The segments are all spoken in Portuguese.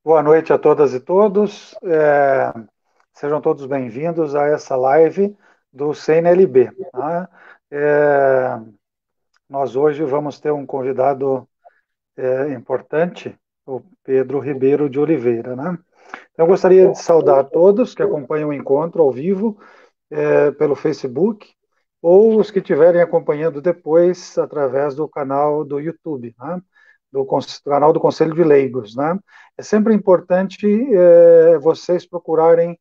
Boa noite a todas e todos. Sejam todos bem-vindos a essa live do CNLB. Tá? É, Nós hoje vamos ter um convidado importante, o Pedro Ribeiro de Oliveira. Né? Eu gostaria de saudar todos que acompanham o encontro ao vivo pelo Facebook ou os que estiverem acompanhando depois através do canal do YouTube, né? do canal do Conselho de Leigos. Né? É sempre importante vocês procurarem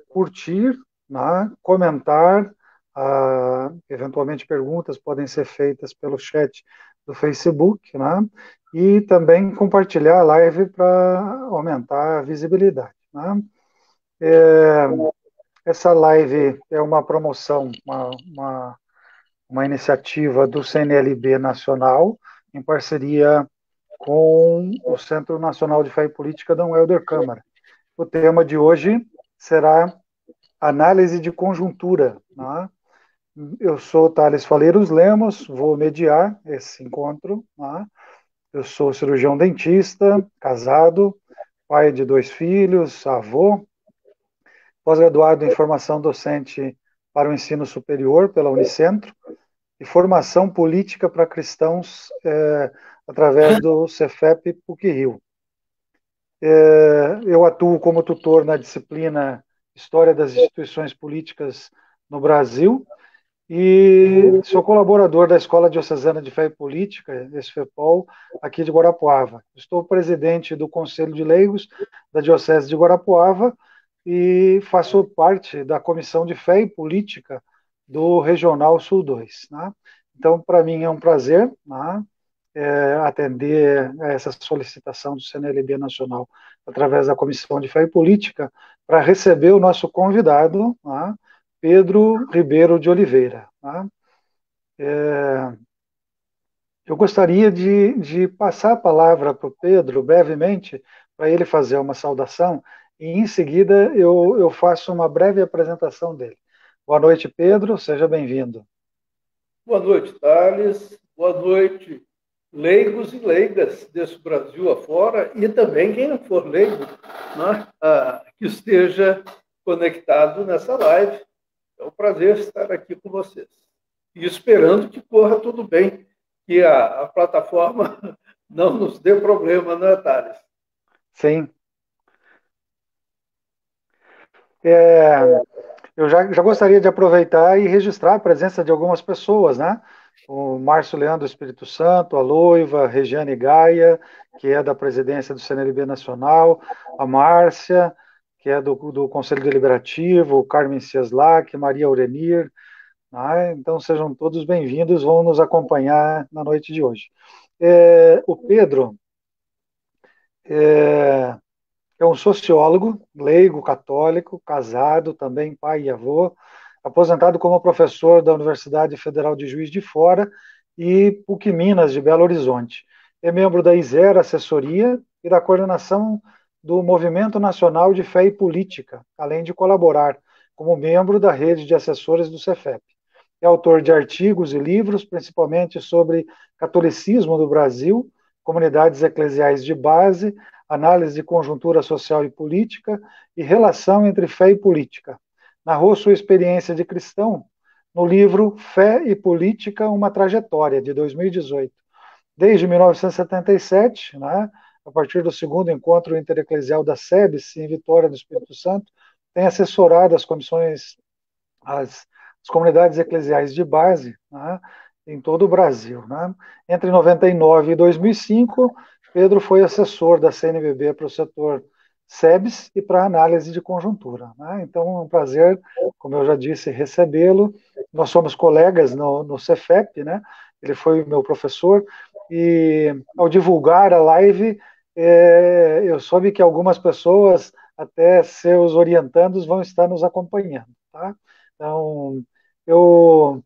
curtir, né? Comentar, eventualmente perguntas podem ser feitas pelo chat do Facebook, né? E também compartilhar a live para aumentar a visibilidade. Né? É, Essa live é uma promoção, uma iniciativa do CNLB Nacional, em parceria com o Centro Nacional de Fé e Política da Helder Câmara. O tema de hoje será análise de conjuntura. Né? Eu sou Thales Faleiros Lemos, vou mediar esse encontro. Né? Eu sou cirurgião dentista, casado, pai de 2 filhos, avô, pós-graduado em formação docente para o ensino superior pela Unicentro e formação política para cristãos através do Cefep PUC-Rio. Eu atuo como tutor na disciplina História das Instituições Políticas no Brasil e sou colaborador da Escola Diocesana de Fé e Política, ESFEPOL, aqui de Guarapuava. Estou presidente do Conselho de Leigos da Diocese de Guarapuava e faço parte da Comissão de Fé e Política do Regional Sul 2. Né? Então, para mim é um prazer, né, atender a essa solicitação do CNLB Nacional através da Comissão de Fé e Política para receber o nosso convidado, né, Pedro Ribeiro de Oliveira. Né? Eu gostaria de passar a palavra para o Pedro, brevemente, para ele fazer uma saudação, e em seguida eu faço uma breve apresentação dele. Boa noite, Pedro, seja bem-vindo. Boa noite, Thales. Boa noite, leigos e leigas desse Brasil afora e também quem não for leigo, né, que esteja conectado nessa live. É um prazer estar aqui com vocês. E esperando que corra tudo bem, que a plataforma não nos dê problema, né, Thales? Sim. É, eu já gostaria de aproveitar e registrar a presença de algumas pessoas, né? O Márcio Leandro Espírito Santo, a Loiva, Regiane Gaia, que é da presidência do CNLB Nacional, a Márcia, que é do Conselho Deliberativo, o Carmen Cieslak, Maria Aurenir, né? Então sejam todos bem-vindos, vão nos acompanhar na noite de hoje. O Pedro é, é um sociólogo, leigo, católico, casado, também pai e avô, aposentado como professor da Universidade Federal de Juiz de Fora e PUC Minas de Belo Horizonte. É membro da ISER Assessoria e da coordenação do Movimento Nacional de Fé e Política, além de colaborar como membro da rede de assessores do Cefep. É autor de artigos e livros, principalmente sobre catolicismo do Brasil, comunidades eclesiais de base, análise de conjuntura social e política e relação entre fé e política. Narrou sua experiência de cristão no livro Fé e Política, uma Trajetória, de 2018. Desde 1977, né, a partir do segundo encontro intereclesial da SEBS, em Vitória do Espírito Santo, tem assessorado as comissões, as comunidades eclesiais de base, né, em todo o Brasil. Né? Entre 99 e 2005, Pedro foi assessor da CNBB para o setor SEBS e para análise de conjuntura. Né? Então, é um prazer, como eu já disse, recebê-lo. Nós somos colegas no Cefep, né? Ele foi meu professor, e ao divulgar a live, eu soube que algumas pessoas, até seus orientandos, vão estar nos acompanhando. Tá? Então, eu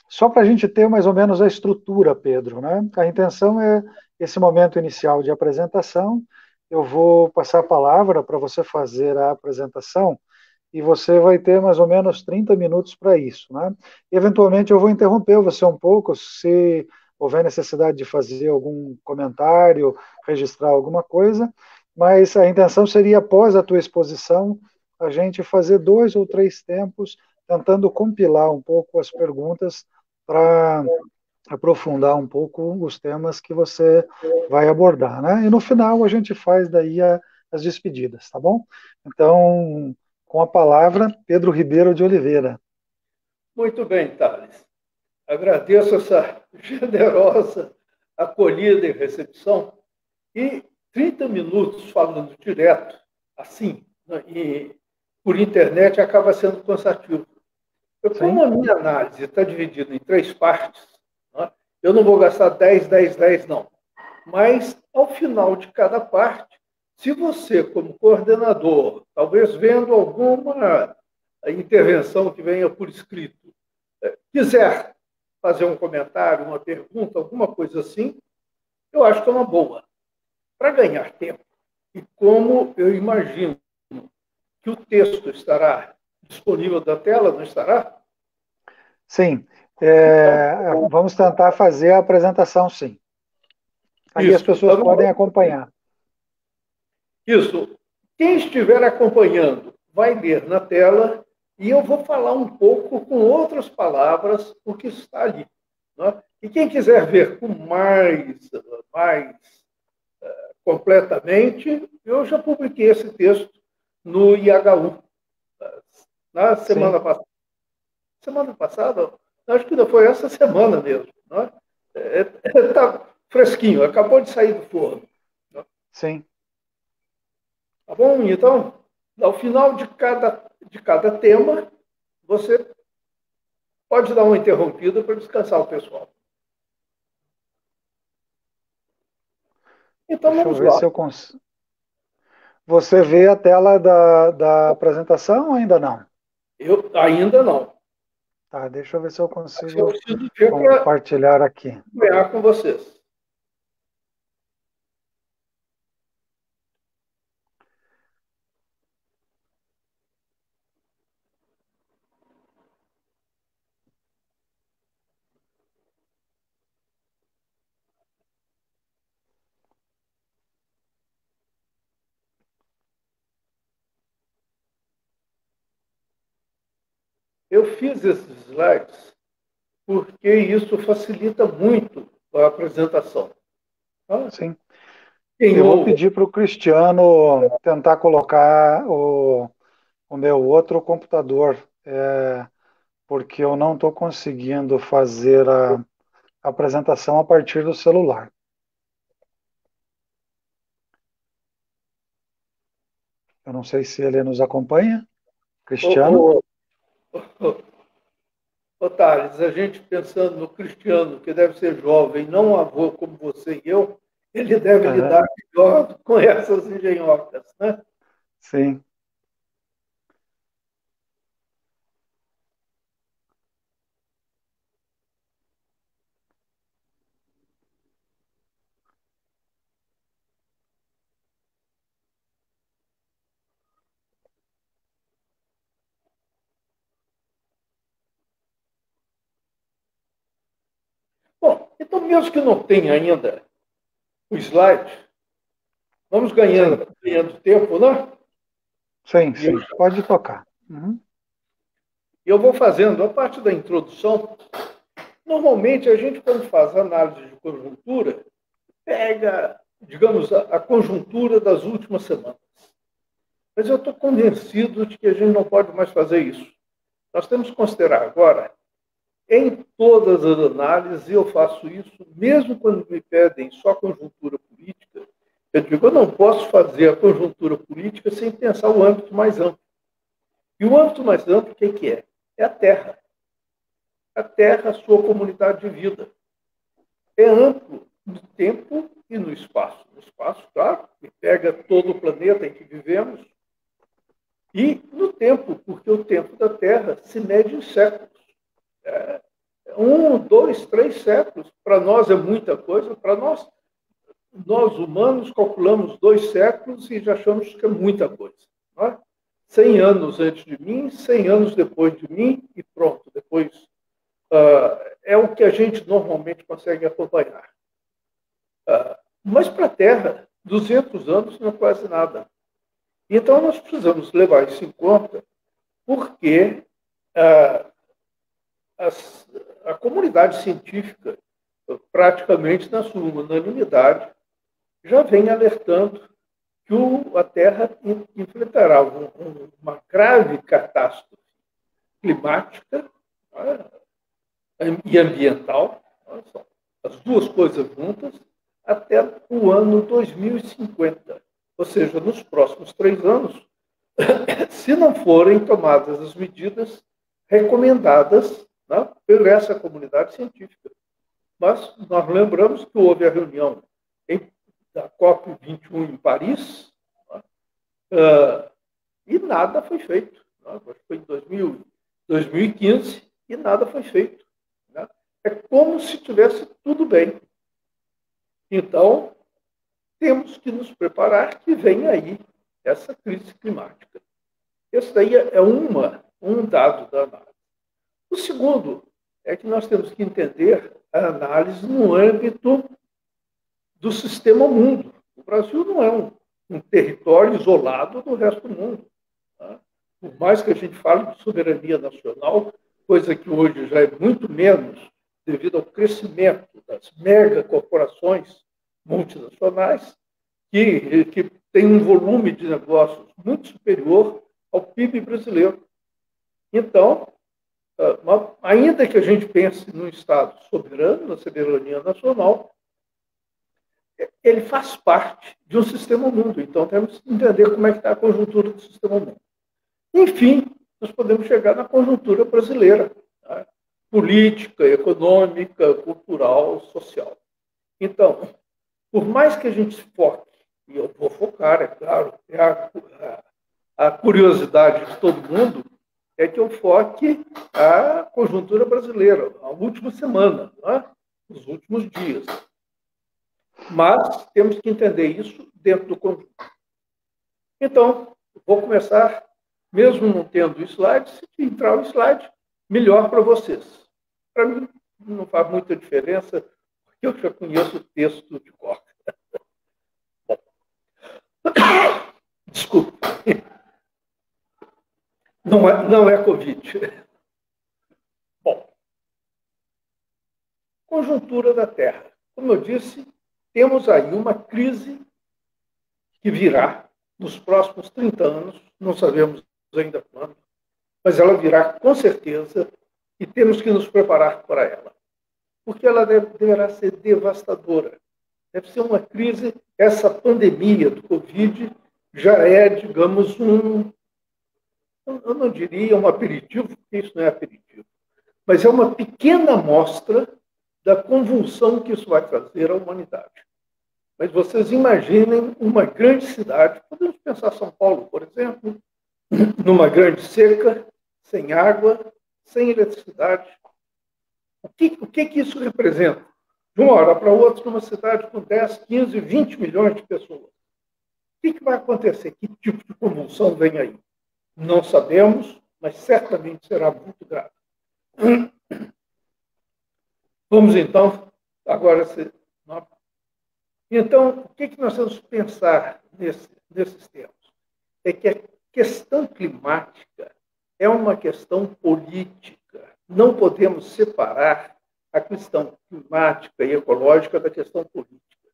só para a gente ter mais ou menos a estrutura, Pedro, né? A intenção é esse momento inicial de apresentação. Eu vou passar a palavra para você fazer a apresentação e você vai ter mais ou menos 30 minutos para isso, né? Eventualmente eu vou interromper você um pouco se houver necessidade de fazer algum comentário, registrar alguma coisa, mas a intenção seria, após a tua exposição, a gente fazer 2 ou 3 tempos, tentando compilar um pouco as perguntas para aprofundar um pouco os temas que você vai abordar, né? E no final a gente faz daí as despedidas, tá bom? Então, com a palavra, Pedro Ribeiro de Oliveira. Muito bem, Thales. Agradeço essa generosa acolhida e recepção. E 30 minutos falando direto, assim, né, e por internet, acaba sendo cansativo. Como Sim, a minha análise está dividida em 3 partes, né, eu não vou gastar 10, 10, 10, não. Mas, ao final de cada parte, se você, como coordenador, talvez vendo alguma intervenção que venha por escrito, quiser fazer um comentário, uma pergunta, alguma coisa assim, eu acho que é uma boa. Para ganhar tempo, e como eu imagino que o texto estará disponível da tela, não estará? sim. Então, Vamos tentar fazer a apresentação, sim. Aí as isso. pessoas Então, podem acompanhar. isso. Quem estiver acompanhando vai ler na tela e eu vou falar um pouco com outras palavras o que está ali. Né? E quem quiser ver com mais completamente, eu já publiquei esse texto no IHU na semana Sim, passada. Semana passada? Acho que ainda foi essa semana mesmo. Né? Tá fresquinho, acabou de sair do forno. Né? sim. Tá bom? Então, ao final de cada tema, você pode dar uma interrompida para descansar o pessoal. Então, Deixa eu vamos ver lá. se eu consigo. Você vê a tela da apresentação ou ainda não? Eu ainda não. Tá, deixa eu ver se eu Mas eu consigo preciso ver para compartilhar aqui. acompanhar com vocês. Eu fiz esses slides porque isso facilita muito a apresentação. Tá? Sim. Quem Eu vou ouve, pedir para o Cristiano tentar colocar o meu outro computador, porque eu não estou conseguindo fazer a apresentação a partir do celular. Eu não sei se ele nos acompanha. Cristiano? ô, Thales, a gente pensando no Cristiano, que deve ser jovem, não um avô como você e eu, ele deve Aham, lidar melhor com essas engenhocas, né? sim. Bom, então mesmo que não tenha ainda o slide, vamos Sim, ganhando tempo, né? sim, E eu, sim. Pode tocar. Uhum. eu vou fazendo a parte da introdução. Normalmente, a gente, quando faz análise de conjuntura, pega, digamos, a conjuntura das últimas semanas. Mas eu estou convencido de que a gente não pode mais fazer isso. Nós temos que considerar agora, em todas as análises, e eu faço isso, mesmo quando me pedem só conjuntura política, eu digo, eu não posso fazer a conjuntura política sem pensar o âmbito mais amplo. E o âmbito mais amplo, o que é? É a Terra. A Terra, a sua comunidade de vida. É amplo no tempo e no espaço. No espaço, claro, que pega todo o planeta em que vivemos, e no tempo, porque o tempo da Terra se mede em séculos. É, 1, 2, 3 séculos. Para nós é muita coisa. Para nós humanos, calculamos 2 séculos e já achamos que é muita coisa. Não é? 100 anos antes de mim, 100 anos depois de mim e pronto. Depois é o que a gente normalmente consegue acompanhar. Mas para a Terra, 200 anos não é quase nada. Então, nós precisamos levar isso em conta, porque a comunidade científica, praticamente na sua unanimidade, já vem alertando que a Terra enfrentará uma grave catástrofe climática, e ambiental, as duas coisas juntas, até o ano 2050. Ou seja, nos próximos 3 anos, se não forem tomadas as medidas recomendadas, né, por essa comunidade científica. Mas nós lembramos que houve a reunião da COP21 em Paris, né, e nada foi feito. Né, foi em 2015 e nada foi feito. Né. É como se tivesse tudo bem. Então, temos que nos preparar que vem aí essa crise climática. Esse daí é um dado da análise. O segundo é que nós temos que entender a análise no âmbito do sistema mundo. O Brasil não é um território isolado do resto do mundo. Tá? Por mais que a gente fale de soberania nacional, coisa que hoje já é muito menos devido ao crescimento das megacorporações multinacionais, que tem um volume de negócios muito superior ao PIB brasileiro. Então, ainda que a gente pense num Estado soberano, na soberania nacional, ele faz parte de um sistema mundo. Então, temos que entender como é que está a conjuntura do sistema mundo. Enfim, nós podemos chegar na conjuntura brasileira, tá? Política, econômica, cultural, social. Então, por mais que a gente foque, e eu vou focar, é claro, a curiosidade de todo mundo é que eu foque a conjuntura brasileira, a última semana, né? Os últimos dias. Mas temos que entender isso dentro do conjunto. Então, vou começar, mesmo não tendo o slide, se entrar o slide, melhor para vocês. Para mim, não faz muita diferença, porque eu já conheço o texto de cor. Desculpe. Não é Covid. Bom, conjuntura da Terra. Como eu disse, temos aí uma crise que virá nos próximos 30 anos, não sabemos ainda quando, mas ela virá com certeza e temos que nos preparar para ela. Porque ela deverá ser devastadora. Deve ser uma crise, essa pandemia do Covid já é, digamos, eu não diria um aperitivo, porque isso não é aperitivo, mas é uma pequena amostra da convulsão que isso vai trazer à humanidade. Mas vocês imaginem uma grande cidade, podemos pensar São Paulo, por exemplo, numa grande seca, sem água, sem eletricidade. O que isso representa? De uma hora para outra, numa cidade com 10, 15, 20 milhões de pessoas. O que vai acontecer? Que tipo de convulsão vem aí? Não sabemos, mas certamente será muito grave. Vamos, então, agora... Então, o que nós temos que pensar nesses termos? É que a questão climática é uma questão política. Não podemos separar a questão climática e ecológica da questão política.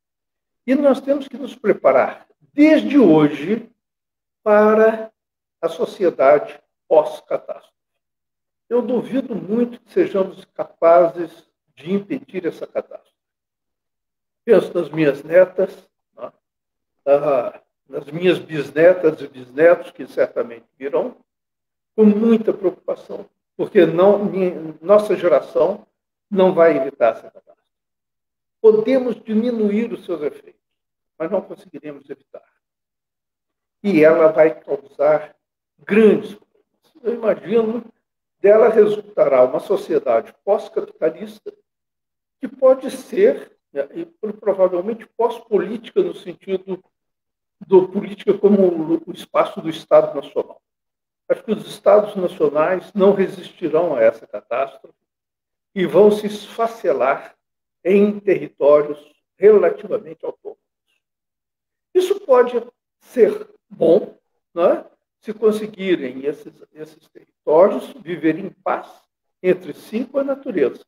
E nós temos que nos preparar, desde hoje, para a sociedade pós-catástrofe. Eu duvido muito que sejamos capazes de impedir essa catástrofe. Penso nas minhas netas, né? Nas minhas bisnetas e bisnetos, que certamente virão, com muita preocupação, porque nossa geração não vai evitar essa catástrofe. Podemos diminuir os seus efeitos, mas não conseguiremos evitar. E ela vai causar grandes problemas. Eu imagino, dela resultará uma sociedade pós-capitalista que pode ser, e provavelmente pós-política, no sentido do política como o espaço do Estado Nacional. Acho que os Estados nacionais não resistirão a essa catástrofe e vão se esfacelar em territórios relativamente autônomos. Isso pode ser bom, né, se conseguirem esses territórios viverem em paz entre si com a natureza.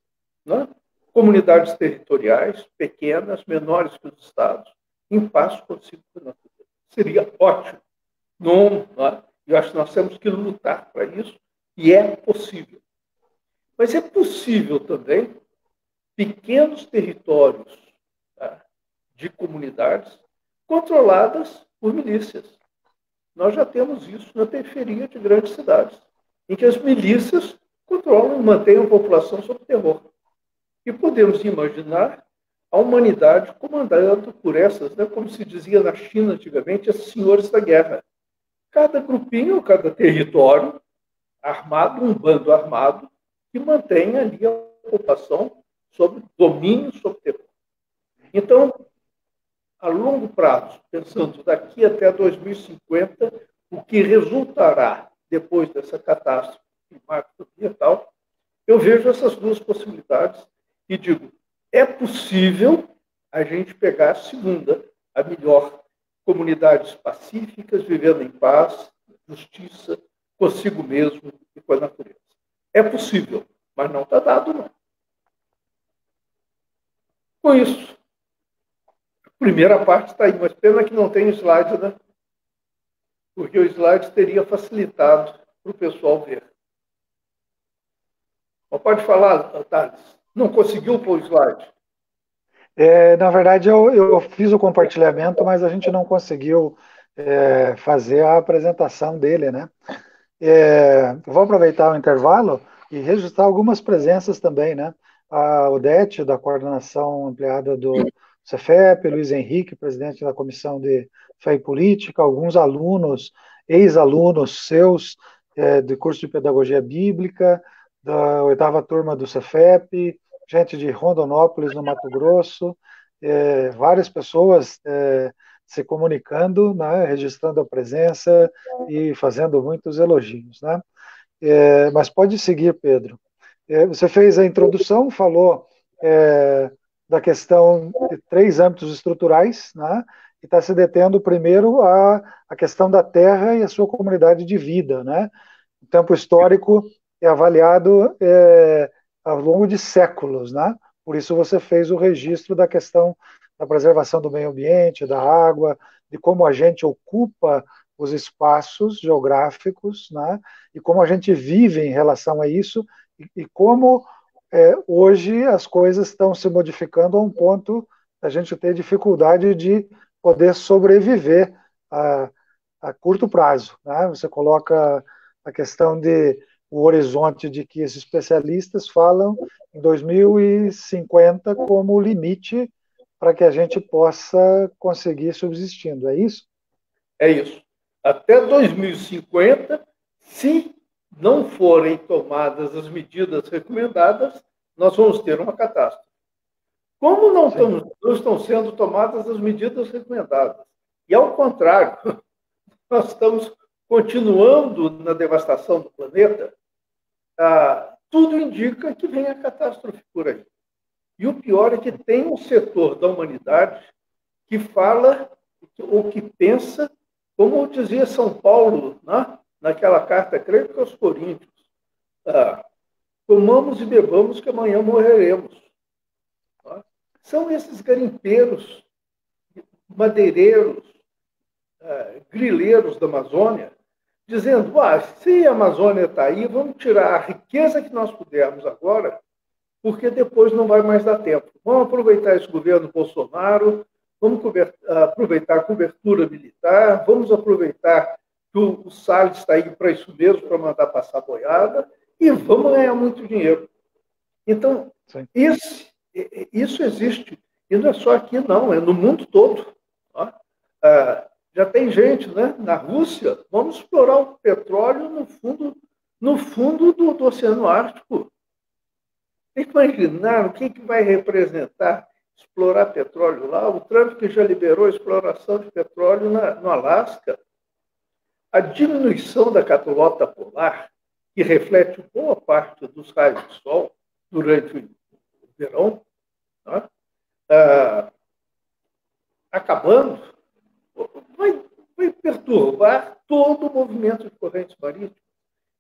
Né? Comunidades territoriais pequenas, menores que os estados, em paz consigo com a natureza. Seria ótimo. Não, né? Eu acho que nós temos que lutar para isso, e é possível. Mas é possível também pequenos territórios, tá, de comunidades controladas por milícias. Nós já temos isso na periferia de grandes cidades, em que as milícias controlam e mantêm a população sob terror. E podemos imaginar a humanidade comandada por essas, né, como se dizia na China antigamente, as senhores da guerra. Cada grupinho, cada território armado, um bando armado, que mantém ali a população sob domínio, sob terror. Então, a longo prazo, pensando daqui até 2050, o que resultará depois dessa catástrofe climática ambiental, eu vejo essas duas possibilidades e digo, é possível a gente pegar a segunda, a melhor, comunidades pacíficas, vivendo em paz, justiça, consigo mesmo e com a natureza. É possível, mas não está dado, não. Com isso, a primeira parte está aí, mas pena que não tem slide, né? Porque o slide teria facilitado para o pessoal ver. Mas pode falar, Thales. Não conseguiu pôr o slide? Na verdade, eu fiz o compartilhamento, mas a gente não conseguiu fazer a apresentação dele, né? Vou aproveitar o intervalo e registrar algumas presenças também, né? A Odete, da coordenação ampliada do Cefep, Luiz Henrique, presidente da Comissão de Fé e Política, alguns alunos, ex-alunos seus, do curso de Pedagogia Bíblica, da oitava turma do Cefep, gente de Rondonópolis, no Mato Grosso, várias pessoas se comunicando, né, registrando a presença e fazendo muitos elogios, né? Mas pode seguir, Pedro. Você fez a introdução, falou da questão de três âmbitos estruturais, né? E está se detendo primeiro a questão da terra e a sua comunidade de vida, né? O tempo histórico é avaliado ao longo de séculos, né? Por isso você fez o registro da questão da preservação do meio ambiente, da água, de como a gente ocupa os espaços geográficos, né? E como a gente vive em relação a isso e como hoje as coisas estão se modificando a um ponto da gente ter dificuldade de poder sobreviver a curto prazo, né? Você coloca a questão de o horizonte de que esses especialistas falam em 2050 como limite para que a gente possa conseguir subsistindo, é isso? É isso. Até 2050, se não forem tomadas as medidas recomendadas, nós vamos ter uma catástrofe. Como não estão sendo tomadas as medidas recomendadas? E, ao contrário, nós estamos continuando na devastação do planeta, tudo indica que vem a catástrofe por aí. E o pior é que tem um setor da humanidade que fala ou que pensa, como dizia São Paulo, né, naquela carta, creio que aos Coríntios, comamos e bebamos que amanhã morreremos. Né? São esses garimpeiros, madeireiros, grileiros da Amazônia, dizendo, se a Amazônia está aí, vamos tirar a riqueza que nós pudermos agora, porque depois não vai mais dar tempo. Vamos aproveitar esse governo Bolsonaro, vamos aproveitar a cobertura militar, vamos aproveitar que o Salles está aí para isso mesmo, para mandar passar boiada, e vamos ganhar muito dinheiro. Então, isso existe. E não é só aqui, não, é no mundo todo. Já tem gente, né? Na Rússia, vamos explorar o petróleo no fundo do Oceano Ártico. Tem que imaginar o que vai representar explorar petróleo lá. O Trump que já liberou a exploração de petróleo no Alasca. A diminuição da catulota polar, que reflete boa parte dos raios do sol durante o verão, né? Acabando, vai perturbar todo o movimento de correntes marítimas.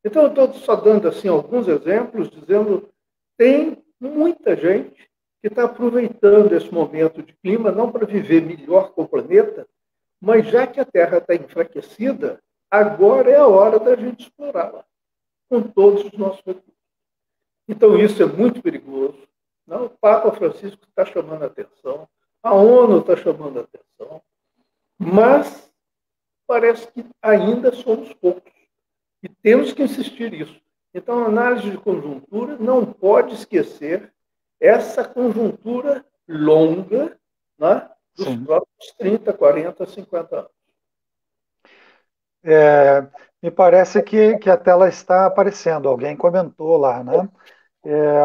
Então, eu estou só dando assim, alguns exemplos, dizendo tem muita gente que está aproveitando esse momento de clima, não para viver melhor com o planeta, mas já que a Terra está enfraquecida, agora é a hora da gente explorá-la, com todos os nossos recursos. Então, isso é muito perigoso. Não? O Papa Francisco está chamando a atenção, a ONU está chamando a atenção, mas parece que ainda somos poucos. E temos que insistir nisso. Então, a análise de conjuntura não pode esquecer essa conjuntura longa, né, dos próximos 30, 40, 50 anos. Me parece que a tela está aparecendo, alguém comentou lá, né?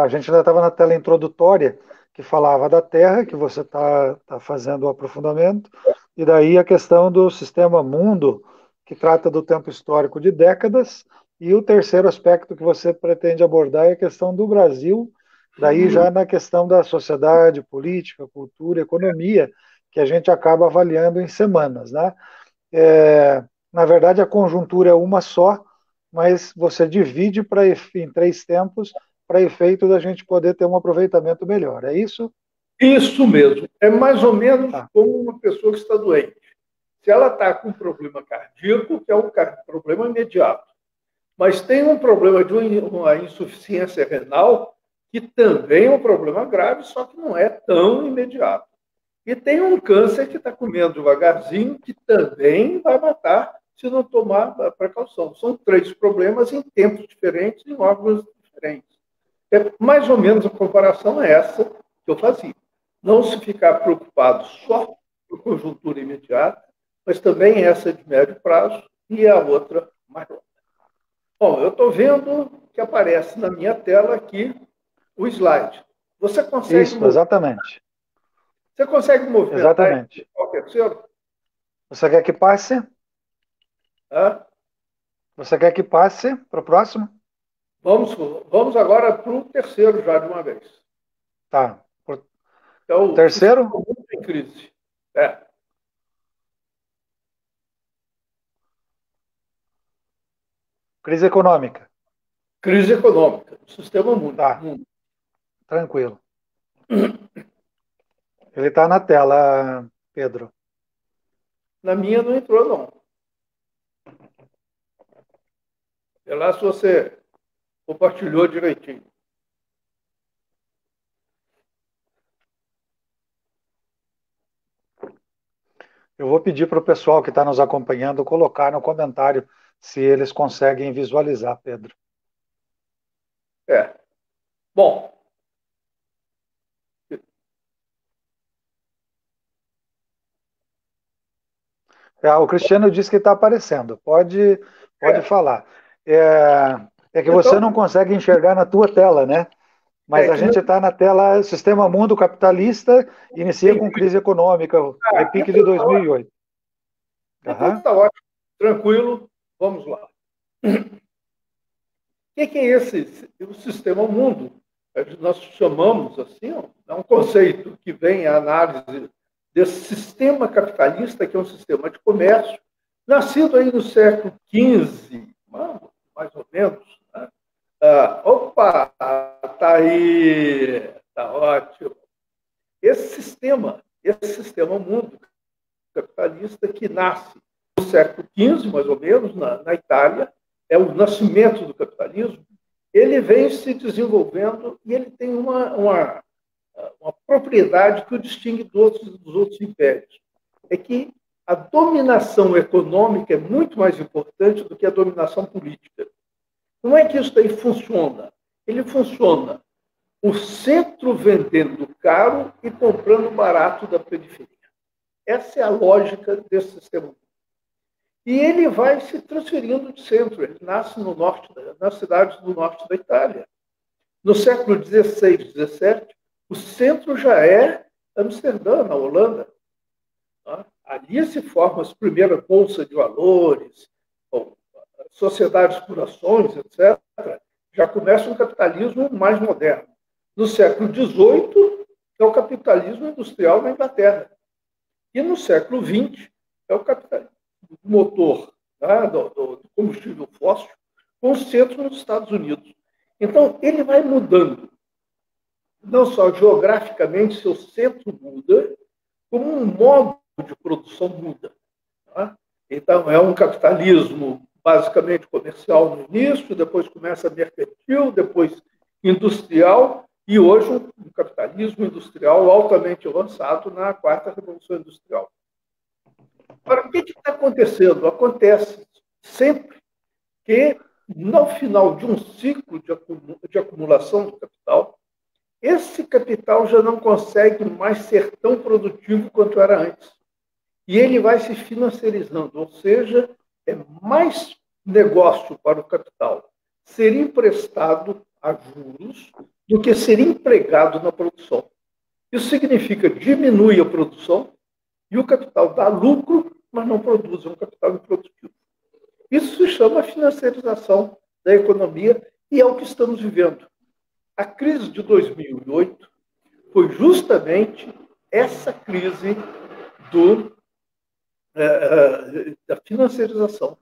A gente ainda estava na tela introdutória, que falava da Terra, que você tá fazendo o aprofundamento, e daí a questão do sistema mundo, que trata do tempo histórico de décadas, e o terceiro aspecto que você pretende abordar é a questão do Brasil, daí já na questão da sociedade, política, cultura, economia, que a gente acaba avaliando em semanas, né? Na verdade, a conjuntura é uma só, mas você divide em 3 tempos para efeito da gente poder ter um aproveitamento melhor. É isso? Isso mesmo. É mais ou menos como uma pessoa que está doente. Se ela está com um problema cardíaco, que é um problema imediato, mas tem um problema de uma insuficiência renal, que também é um problema grave, só que não é tão imediato. E tem um câncer que está comendo devagarzinho, que também vai matar se não tomar precaução. São 3 problemas em tempos diferentes, em órgãos diferentes. Mais ou menos a comparação é essa que eu fazia. Não se ficar preocupado só com a conjuntura imediata, mas também essa de médio prazo e a outra mais longa. Bom, eu estou vendo que aparece na minha tela aqui o slide. Você consegue... Isso, exatamente. Você consegue movimentar? Exatamente. Você quer que passe? Você quer que passe para o próximo? Vamos agora para o terceiro já de uma vez. Tá. Então, terceiro? Muito em crise. Crise econômica. Crise econômica, do sistema mundo. Tá. Tranquilo. Ele está na tela, Pedro. Na minha não entrou, não. É lá se você compartilhou direitinho. Eu vou pedir para o pessoal que está nos acompanhando colocar no comentário se eles conseguem visualizar, Pedro. Bom. O Cristiano disse que está aparecendo. Pode falar. É que você não consegue enxergar na tua tela, né? Mas a gente está na tela Sistema Mundo Capitalista, inicia com crise econômica, repique de 2008. Então está ótimo, tranquilo, vamos lá. O que é esse? O Sistema Mundo. Nós chamamos assim, é um conceito que vem à análise desse sistema capitalista, que é um sistema de comércio, nascido aí no século XV, mais ou menos. Né? Opa, está aí, está ótimo. Esse sistema mundo capitalista que nasce no século XV, mais ou menos, na Itália, é o nascimento do capitalismo, ele vem se desenvolvendo e ele tem uma propriedade que o distingue dos outros impérios. É que a dominação econômica é muito mais importante do que a dominação política. Como é que isso daí funciona? Ele funciona o centro vendendo caro e comprando barato da periferia. Essa é a lógica desse sistema. E ele vai se transferindo de centro. Ele nasce no norte, nas cidades do norte da Itália. No século XVI, XVII, o centro já é Amsterdã, na Holanda. Ali se formam as primeiras bolsas de valores, sociedades por ações, etc. Já começa um capitalismo mais moderno. No século XVIII, é o capitalismo industrial na Inglaterra. E no século XX, é o capitalismo do motor, tá? do combustível fóssil, com o centro nos Estados Unidos. Então, ele vai mudando. Não só geograficamente, seu centro muda, como um modo de produção muda. Tá? Então, é um capitalismo basicamente comercial no início, depois começa mercantil, depois industrial, e hoje um capitalismo industrial altamente avançado na quarta revolução industrial. Agora, o que está acontecendo? Acontece sempre que, no final de um ciclo de acumulação do capital, esse capital já não consegue mais ser tão produtivo quanto era antes. E ele vai se financiarizando, ou seja, é mais negócio para o capital ser emprestado a juros do que ser empregado na produção. Isso significa diminui a produção e o capital dá lucro, mas não produz, é um capital improdutivo. Isso se chama financiarização da economia e é o que estamos vivendo. A crise de 2008 foi justamente essa crise da financiarização.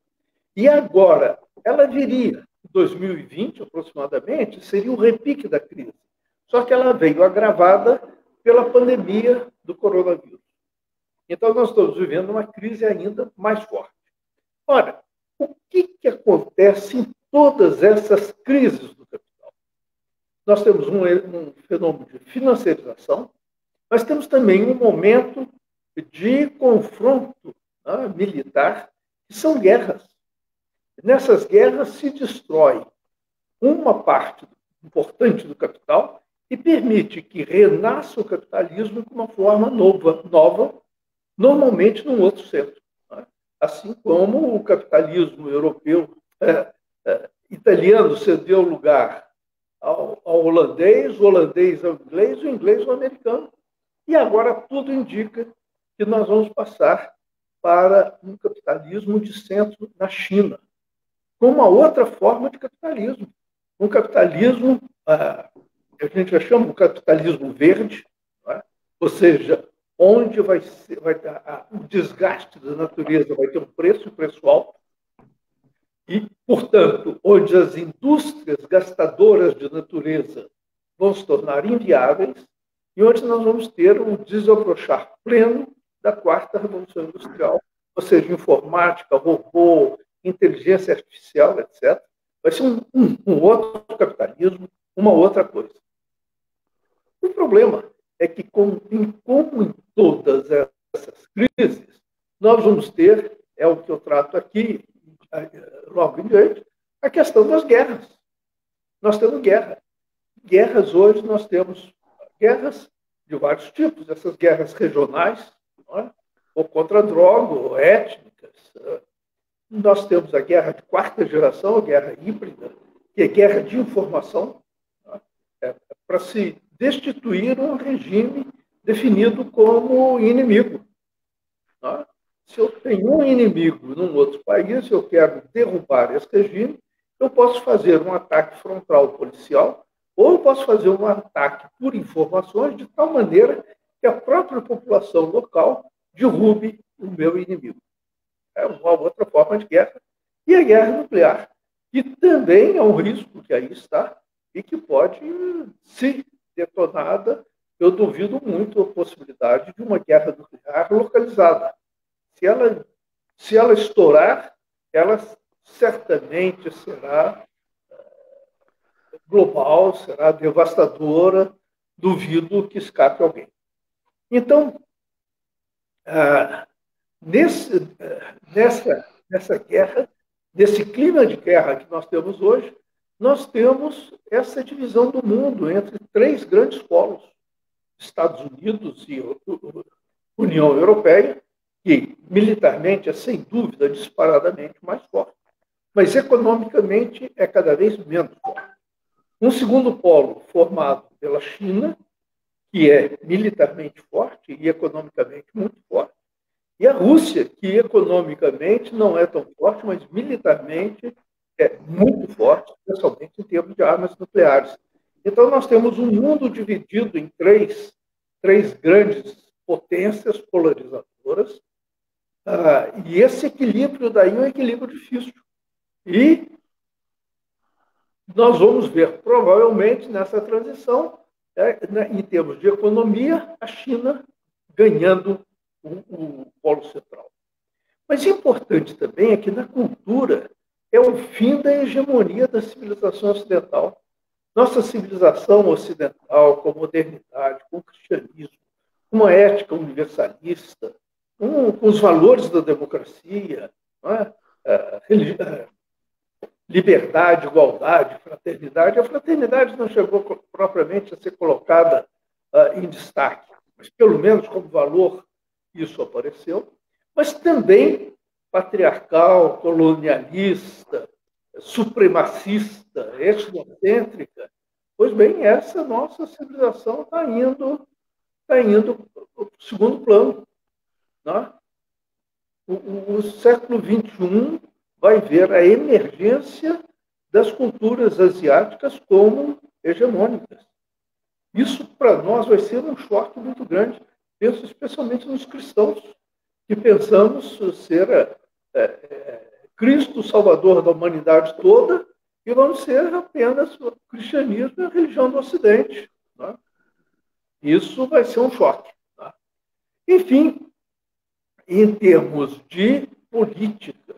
E agora, ela viria, em 2020 aproximadamente, seria o repique da crise. Só que ela veio agravada pela pandemia do coronavírus. Então, nós estamos vivendo uma crise ainda mais forte. Ora, o que acontece em todas essas crises do capital? Nós temos um fenômeno de financiarização, mas temos também um momento de confronto militar, que são guerras. Nessas guerras se destrói uma parte importante do capital e permite que renasça o capitalismo com uma forma nova, normalmente num outro centro. Assim como o capitalismo europeu, italiano cedeu lugar ao holandês, o holandês ao inglês, o inglês ao americano. E agora tudo indica que nós vamos passar para um capitalismo de centro na China, com uma outra forma de capitalismo. Um capitalismo, que a gente já chama de capitalismo verde, ou seja, onde vai ter o desgaste da natureza vai ter um preço alto, e, portanto, onde as indústrias gastadoras de natureza vão se tornar inviáveis, e onde nós vamos ter um desabrochar pleno da quarta revolução industrial, ou seja, informática, robô, inteligência artificial, etc. Vai ser um outro capitalismo, uma outra coisa. O problema é que, como em todas essas crises, nós vamos ter, é o que eu trato aqui, logo em diante, a questão das guerras. Nós temos guerra. Guerras hoje, nós temos guerras de vários tipos, essas guerras regionais, ou contra a droga, ou étnicas. Nós temos a guerra de quarta geração, a guerra híbrida, que é guerra de informação, para se destituir um regime definido como inimigo. Se eu tenho um inimigo num outro país, eu quero derrubar esse regime, eu posso fazer um ataque frontal policial, ou eu posso fazer um ataque por informações de tal maneira que a própria população local derrube o meu inimigo. É uma outra forma de guerra. E a guerra nuclear, que também é um risco que aí está e que pode ser detonada. Eu duvido muito a possibilidade de uma guerra nuclear localizada. Se ela estourar, ela certamente será global, será devastadora, duvido que escape alguém. Então, nessa guerra, nesse clima de guerra que nós temos hoje, nós temos essa divisão do mundo entre três grandes polos, Estados Unidos e União Europeia, que militarmente é, sem dúvida, disparadamente mais forte, mas economicamente é cada vez menos forte. Um segundo polo formado pela China, que é militarmente forte e economicamente muito forte, e a Rússia, que economicamente não é tão forte, mas militarmente é muito forte, especialmente em termos de armas nucleares. Então, nós temos um mundo dividido em três grandes potências polarizadoras, E esse equilíbrio daí é um equilíbrio difícil. E nós vamos ver, provavelmente, nessa transição, em termos de economia, a China ganhando o polo central. Mas importante também é que na cultura é o fim da hegemonia da civilização ocidental. Nossa civilização ocidental, com a modernidade, com o cristianismo, com uma ética universalista, com os valores da democracia, não é? Liberdade, igualdade, fraternidade. A fraternidade não chegou propriamente a ser colocada em destaque, mas pelo menos como valor isso apareceu. Mas também patriarcal, colonialista, supremacista, etnocêntrica. Pois bem, essa nossa civilização está indo para o segundo plano. Né? O século XXI vai ver a emergência das culturas asiáticas como hegemônicas. Isso, para nós, vai ser um choque muito grande. Penso especialmente nos cristãos, que pensamos ser Cristo, Salvador da humanidade toda, e vamos ser apenas o cristianismo e a religião do Ocidente. Né? Isso vai ser um choque. Né? Enfim, em termos de política,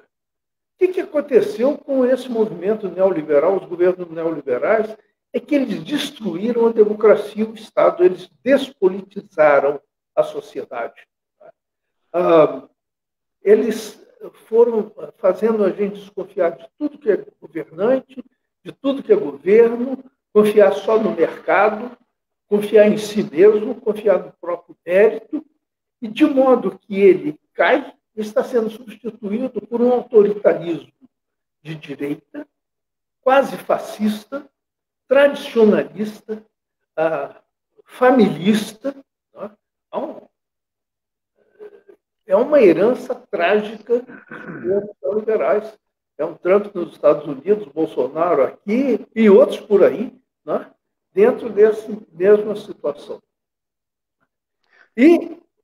o que aconteceu com esse movimento neoliberal, os governos neoliberais, é que eles destruíram a democracia e o Estado, eles despolitizaram a sociedade. Eles foram fazendo a gente desconfiar de tudo que é governante, de tudo que é governo, confiar só no mercado, confiar em si mesmo, confiar no próprio mérito, e de modo que ele cai, está sendo substituído por um autoritarismo de direita, quase fascista, tradicionalista, familista. Né? É uma herança trágica dos neoliberais. É um Trump nos Estados Unidos, Bolsonaro aqui e outros por aí, né? Dentro dessa mesma situação.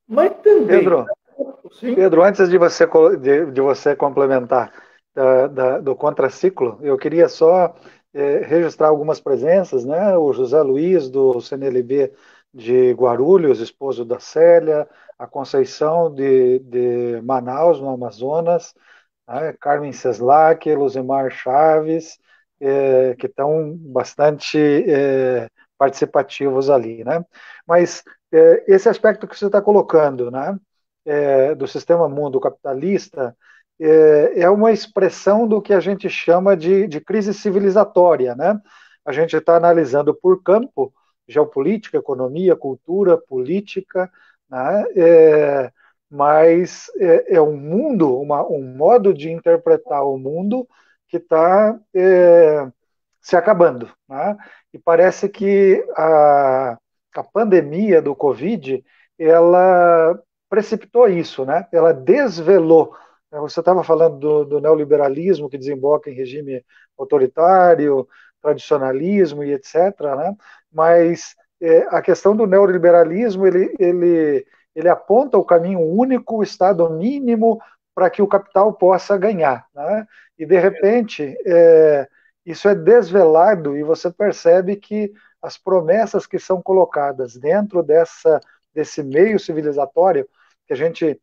Mas também... Pedro, antes de você complementar do contraciclo, eu queria só registrar algumas presenças, né? O José Luiz, do CNLB de Guarulhos, esposo da Célia, a Conceição de Manaus, no Amazonas, né? Carmen Seslac, Luzimar Chaves, que estão bastante participativos ali, né? Mas esse aspecto que você está colocando, né? Do sistema mundo capitalista é uma expressão do que a gente chama de crise civilizatória, né? A gente está analisando por campo geopolítica, economia, cultura, política, né? Mas é um mundo, um modo de interpretar o mundo que está se acabando, né? E parece que a pandemia do Covid, ela precipitou isso, né? Ela desvelou. Você estava falando do neoliberalismo que desemboca em regime autoritário, tradicionalismo e etc., né? Mas a questão do neoliberalismo, ele aponta o caminho único, o estado mínimo para que o capital possa ganhar, né? E de repente isso é desvelado e você percebe que as promessas que são colocadas dentro desse meio civilizatório, que a gente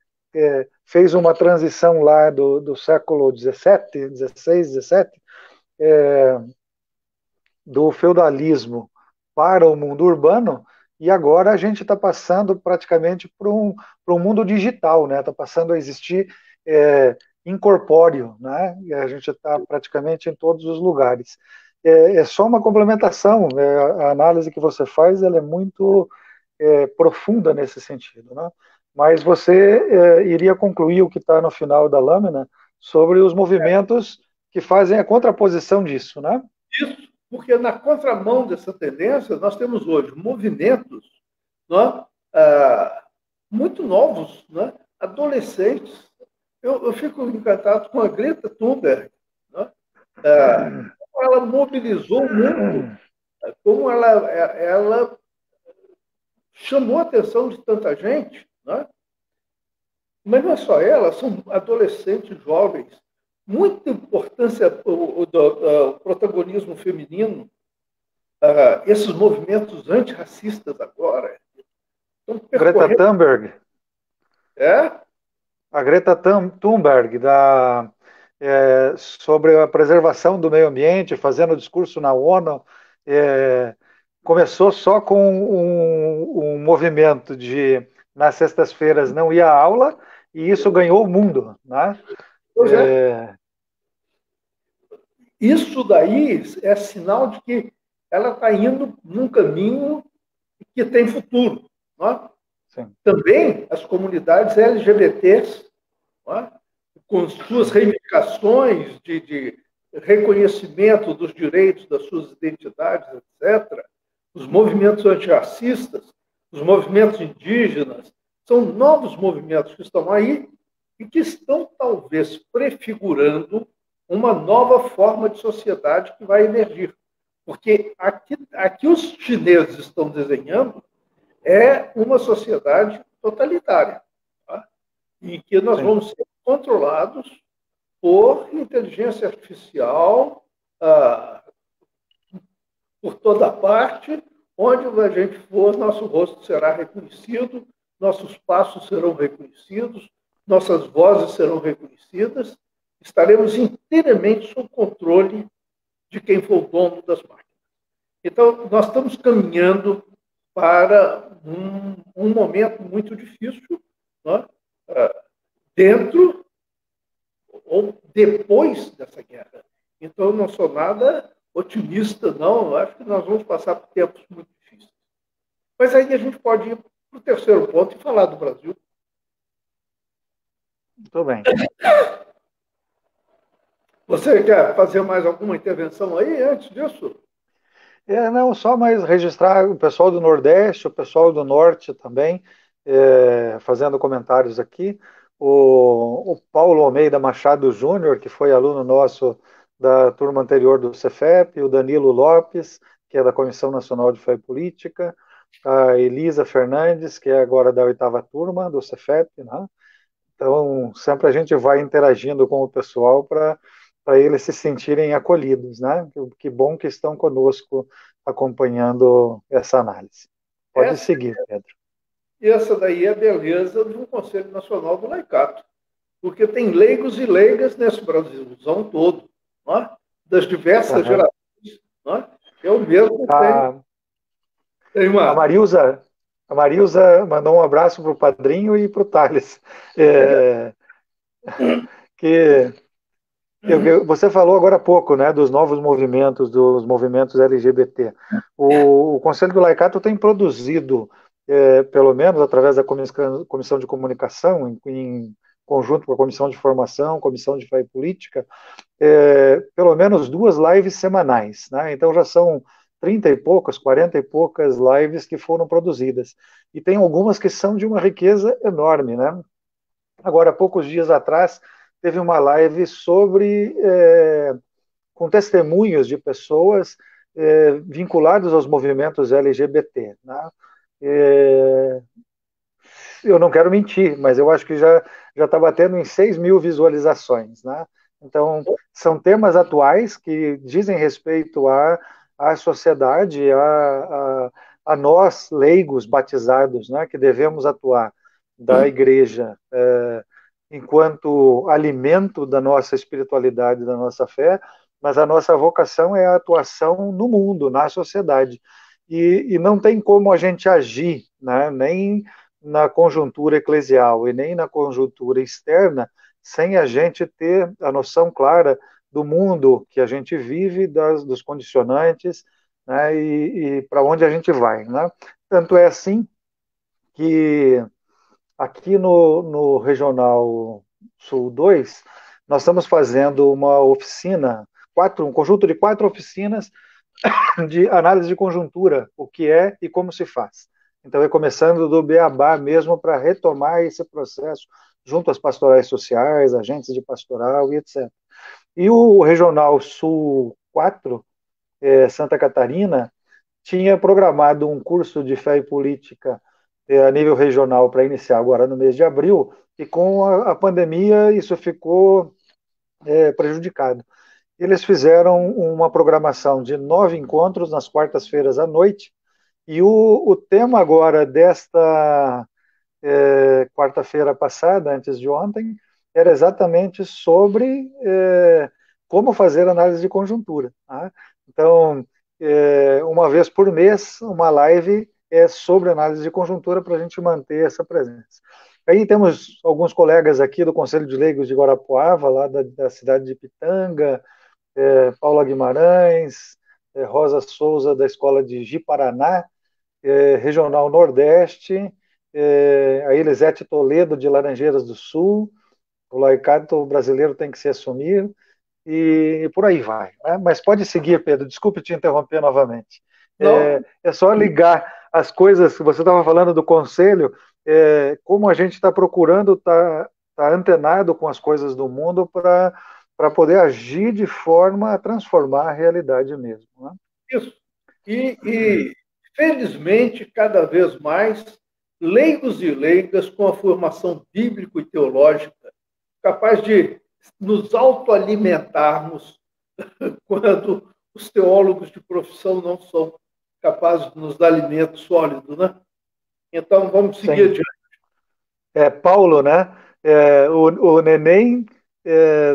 fez uma transição lá do século XVII, XVI, XVII, do feudalismo para o mundo urbano, e agora a gente está passando praticamente para um mundo digital, né? Está passando a existir incorpóreo, né? E a gente está praticamente em todos os lugares. É só uma complementação, a análise que você faz ela é muito profunda nesse sentido, né? Mas você iria concluir o que está no final da lâmina sobre os movimentos que fazem a contraposição disso, né? Isso, porque na contramão dessa tendência, nós temos hoje movimentos, né, muito novos, né, adolescentes. Eu fico encantado com a Greta Thunberg, né, como ela mobilizou o mundo, como ela, chamou a atenção de tanta gente, né, Mas não é só elas, são adolescentes jovens. Muita importância do protagonismo feminino. Esses movimentos antirracistas agora estão Greta percorrendo. Thunberg, É? a Greta Thunberg, sobre a preservação do meio ambiente, fazendo discurso na ONU, é, começou só com um movimento de, nas sextas-feiras, não ia à aula, e isso ganhou o mundo, né? Pois é. É, Isso daí é sinal de que ela está indo num caminho que tem futuro. Não é? sim, Também as comunidades LGBTs, não é? Com suas sim, reivindicações de reconhecimento dos direitos das suas identidades, etc., os movimentos antirracistas, os movimentos indígenas, são novos movimentos que estão aí e que estão, talvez, prefigurando uma nova forma de sociedade que vai emergir. Porque aqui os chineses estão desenhando é uma sociedade totalitária, tá? Em que nós sim. vamos ser controlados por inteligência artificial por toda parte, onde a gente for, nosso rosto será reconhecido, nossos passos serão reconhecidos, nossas vozes serão reconhecidas, estaremos inteiramente sob controle de quem for o dono das máquinas. Então, nós estamos caminhando para um momento muito difícil, né? Dentro ou depois dessa guerra. Então, eu não sou nada otimista, não. Eu acho que nós vamos passar por tempos muito difíceis. Mas aí a gente pode ir para o terceiro ponto e falar do Brasil. Muito bem. Você quer fazer mais alguma intervenção aí antes disso? Não, só mais registrar o pessoal do Nordeste, o pessoal do Norte também, fazendo comentários aqui. O Paulo Almeida Machado Júnior, que foi aluno nosso da turma anterior do Cefep, o Danilo Lopes, que é da Comissão Nacional de Fé e Política, a Elisa Fernandes, que é agora da oitava turma do Cefep, né? Então, sempre a gente vai interagindo com o pessoal para eles se sentirem acolhidos, né? Que bom que estão conosco acompanhando essa análise. Pode Essa, seguir, Pedro. essa daí é a beleza do Conselho Nacional do Laicato, porque tem leigos e leigas nesse Brasilzão todo, não é? Das diversas Uhum. gerações. Não é? Eu mesmo A, tenho a uma. Marilza, a Marilza mandou um abraço para o Padrinho e para o Thales, que você falou agora há pouco, né, dos novos movimentos, dos movimentos LGBT. O Conselho do Laicato tem produzido, pelo menos através da Comissão de Comunicação, em conjunto com a Comissão de Formação, Comissão de Fé e Política, pelo menos 2 lives semanais, né? Então já são 30 e poucas, 40 e poucas lives que foram produzidas. E tem algumas que são de uma riqueza enorme, né? Agora, há poucos dias atrás, teve uma live com testemunhos de pessoas vinculadas aos movimentos LGBT. Né? É, eu não quero mentir, mas eu acho que já está batendo em 6 mil visualizações. Né? Então, são temas atuais que dizem respeito à sociedade, a nós, leigos batizados, né, que devemos atuar da igreja enquanto alimento da nossa espiritualidade, da nossa fé, mas a nossa vocação é a atuação no mundo, na sociedade. E não tem como a gente agir, né, nem na conjuntura eclesial e nem na conjuntura externa, sem a gente ter a noção clara do mundo que a gente vive, dos condicionantes, né, e para onde a gente vai. Né? Tanto é assim que aqui no Regional Sul 2, nós estamos fazendo uma oficina, um conjunto de 4 oficinas de análise de conjuntura, o que é e como se faz. Então, é começando do beabá mesmo para retomar esse processo junto às pastorais sociais, agentes de pastoral e etc. E o Regional Sul 4, Santa Catarina, tinha programado um curso de fé e política a nível regional para iniciar agora no mês de abril, e com a pandemia isso ficou prejudicado. Eles fizeram uma programação de 9 encontros nas quartas-feiras à noite, e o tema agora desta quarta-feira passada, antes de ontem, era exatamente sobre como fazer análise de conjuntura. Tá? Então, uma vez por mês, uma live é sobre análise de conjuntura para a gente manter essa presença. Aí temos alguns colegas aqui do Conselho de Leigos de Guarapuava, lá da cidade de Pitanga, Paula Guimarães, Rosa Souza, da Escola de Ji-Paraná, Regional Nordeste, a Elisete Toledo, de Laranjeiras do Sul, o laicato brasileiro tem que se assumir, e por aí vai. Né? Mas pode seguir, Pedro, desculpe te interromper novamente. Não, É só ligar as coisas que você estava falando do conselho, como a gente está procurando tá antenado com as coisas do mundo para poder agir de forma a transformar a realidade mesmo. Né? isso. E, felizmente, cada vez mais, leigos e leigas com a formação bíblico e teológica, capaz de nos autoalimentarmos quando os teólogos de profissão não são capazes de nos dar alimento sólido, né? Então, vamos seguir Sim. adiante. Paulo, né? O neném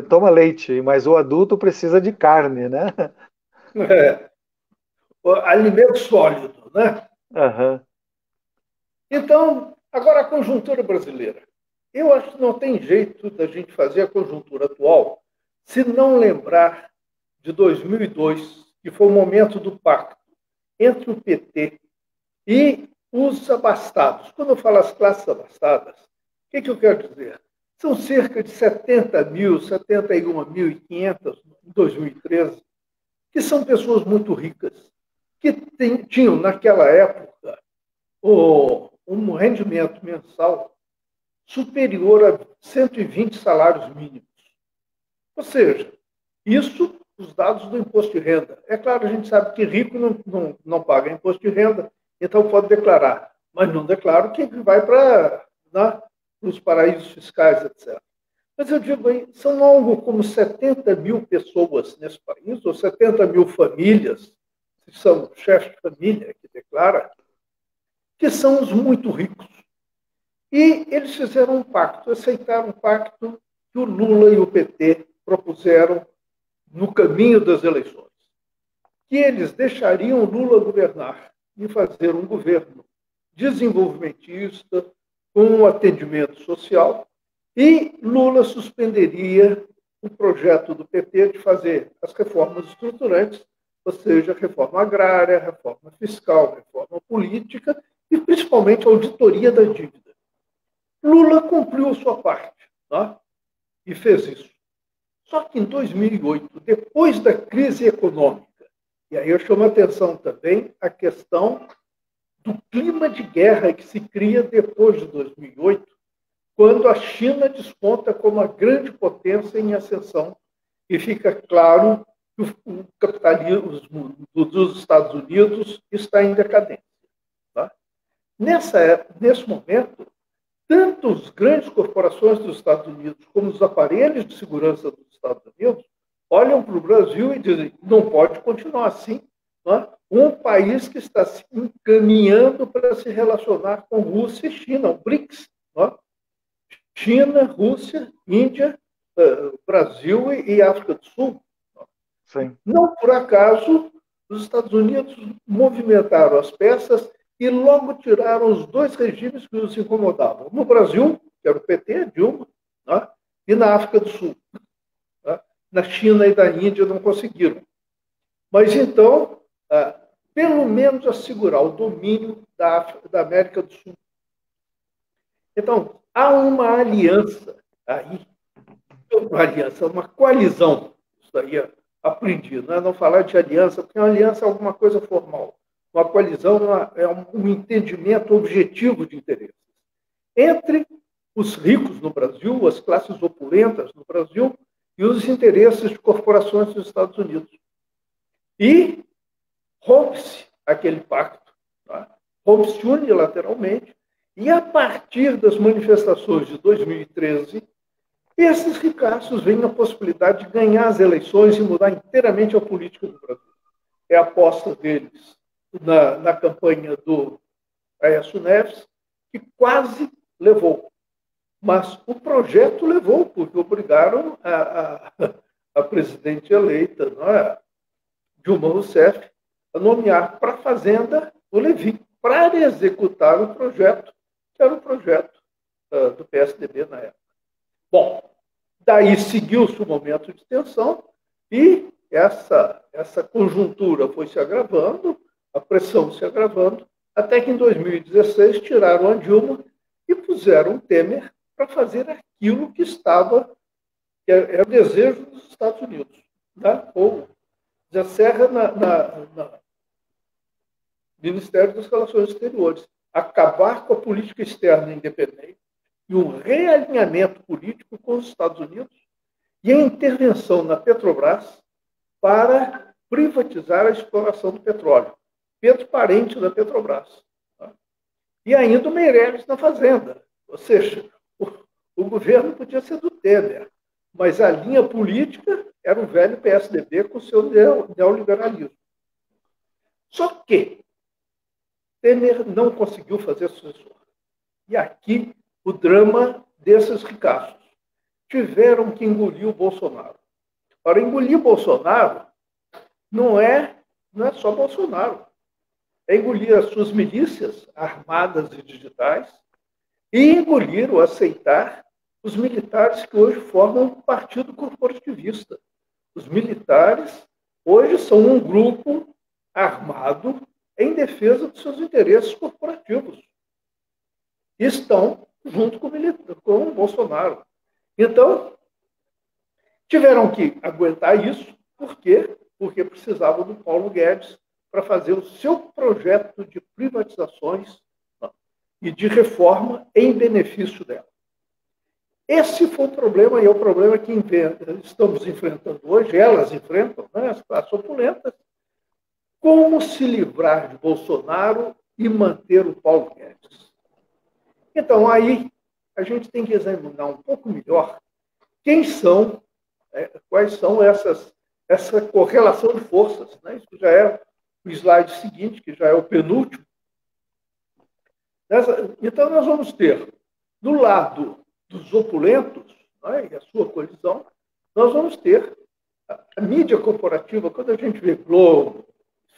toma leite, mas o adulto precisa de carne, né? É, alimento sólido, né? Uhum. Então, agora a conjuntura brasileira. Eu acho que não tem jeito da gente fazer a conjuntura atual se não lembrar de 2002, que foi o momento do pacto entre o PT e os abastados. Quando eu falo as classes abastadas, o que eu quero dizer? São cerca de 70 mil, 71.500 em 2013, que são pessoas muito ricas, que tinham, naquela época, um rendimento mensal superior a 120 salários mínimos. Ou seja, isso os dados do imposto de renda. É claro, a gente sabe que rico não paga imposto de renda, então pode declarar, mas não declara o que vai para os paraísos fiscais, etc. Mas eu digo aí, são algo como 70 mil pessoas nesse país, ou 70 mil famílias, que são chefes de família que declara, que são os muito ricos. E eles fizeram um pacto, aceitaram um pacto que o Lula e o PT propuseram no caminho das eleições, que eles deixariam o Lula governar e fazer um governo desenvolvimentista, com um atendimento social, e Lula suspenderia o projeto do PT de fazer as reformas estruturantes, ou seja, reforma agrária, reforma fiscal, reforma política e, principalmente, a auditoria da dívida. Lula cumpriu a sua parte, tá? E fez isso. Só que em 2008, depois da crise econômica, e aí eu chamo a atenção também a questão do clima de guerra que se cria depois de 2008, quando a China desponta como a grande potência em ascensão e fica claro que o capitalismo dos Estados Unidos está em decadência. Tá? Nesse momento, tanto as grandes corporações dos Estados Unidos como os aparelhos de segurança dos Estados Unidos olham para o Brasil e dizem: não pode continuar assim. Né? Um país que está se encaminhando para se relacionar com Rússia e China, o BRICS. Né? China, Rússia, Índia, Brasil e África do Sul. Sim. Não por acaso, os Estados Unidos movimentaram as peças e logo tiraram os dois regimes que os incomodavam. No Brasil, que era o PT, Dilma, né? E na África do Sul. Né? Na China e na Índia não conseguiram. Mas então, pelo menos assegurar o domínio da América do Sul. Então, há uma aliança aí, uma coalizão, isso daí aprendi, né? Não falar de aliança, porque uma aliança é alguma coisa formal. Uma coalizão é um entendimento objetivo de interesses entre os ricos no Brasil, as classes opulentas no Brasil e os interesses de corporações dos Estados Unidos. E rompe-se aquele pacto, tá? Rompe-se unilateralmente, E a partir das manifestações de 2013, esses ricaços veem a possibilidade de ganhar as eleições e mudar inteiramente a política do Brasil. É a aposta deles na campanha do Aécio Neves, que quase levou. Mas o projeto levou, porque obrigaram a presidente eleita, não é? Dilma Rousseff, a nomear para a Fazenda o Levi, para executar o projeto, que era o projeto do PSDB na época. Bom, daí seguiu-se o momento de tensão e essa conjuntura foi se agravando, a pressão se agravando, até que em 2016 tiraram a Dilma e puseram o Temer para fazer aquilo que é o desejo dos Estados Unidos, tá? Ou Zé Serra no Ministério das Relações Exteriores, acabar com a política externa independente e um realinhamento político com os Estados Unidos e a intervenção na Petrobras para privatizar a exploração do petróleo. Pedro Parente da Petrobras. Tá? E ainda o Meirelles na Fazenda. Ou seja, o governo podia ser do Temer, mas a linha política era o velho PSDB com o seu neoliberalismo. Só que Temer não conseguiu fazer sucessor. E aqui o drama desses ricaços. Tiveram que engolir o Bolsonaro. Para engolir Bolsonaro, não é só Bolsonaro. É engolir as suas milícias armadas e digitais e engolir ou aceitar os militares que hoje formam um partido corporativista. Os militares hoje são um grupo armado em defesa dos seus interesses corporativos. Estão junto com o Bolsonaro. Então, tiveram que aguentar isso. Por quê? Porque precisavam do Paulo Guedes para fazer o seu projeto de privatizações e de reforma em benefício dela. Esse foi o problema, e é o problema que estamos enfrentando hoje, elas enfrentam, né, as classes opulentas. Como se livrar de Bolsonaro e manter o Paulo Guedes? Então, aí, a gente tem que examinar um pouco melhor quais são essa correlação de forças. Né? Isso já é o slide seguinte, que já é o penúltimo. Então, nós vamos ter, do lado dos opulentos, né, e a sua colisão, nós vamos ter a mídia corporativa. Quando a gente vê Globo,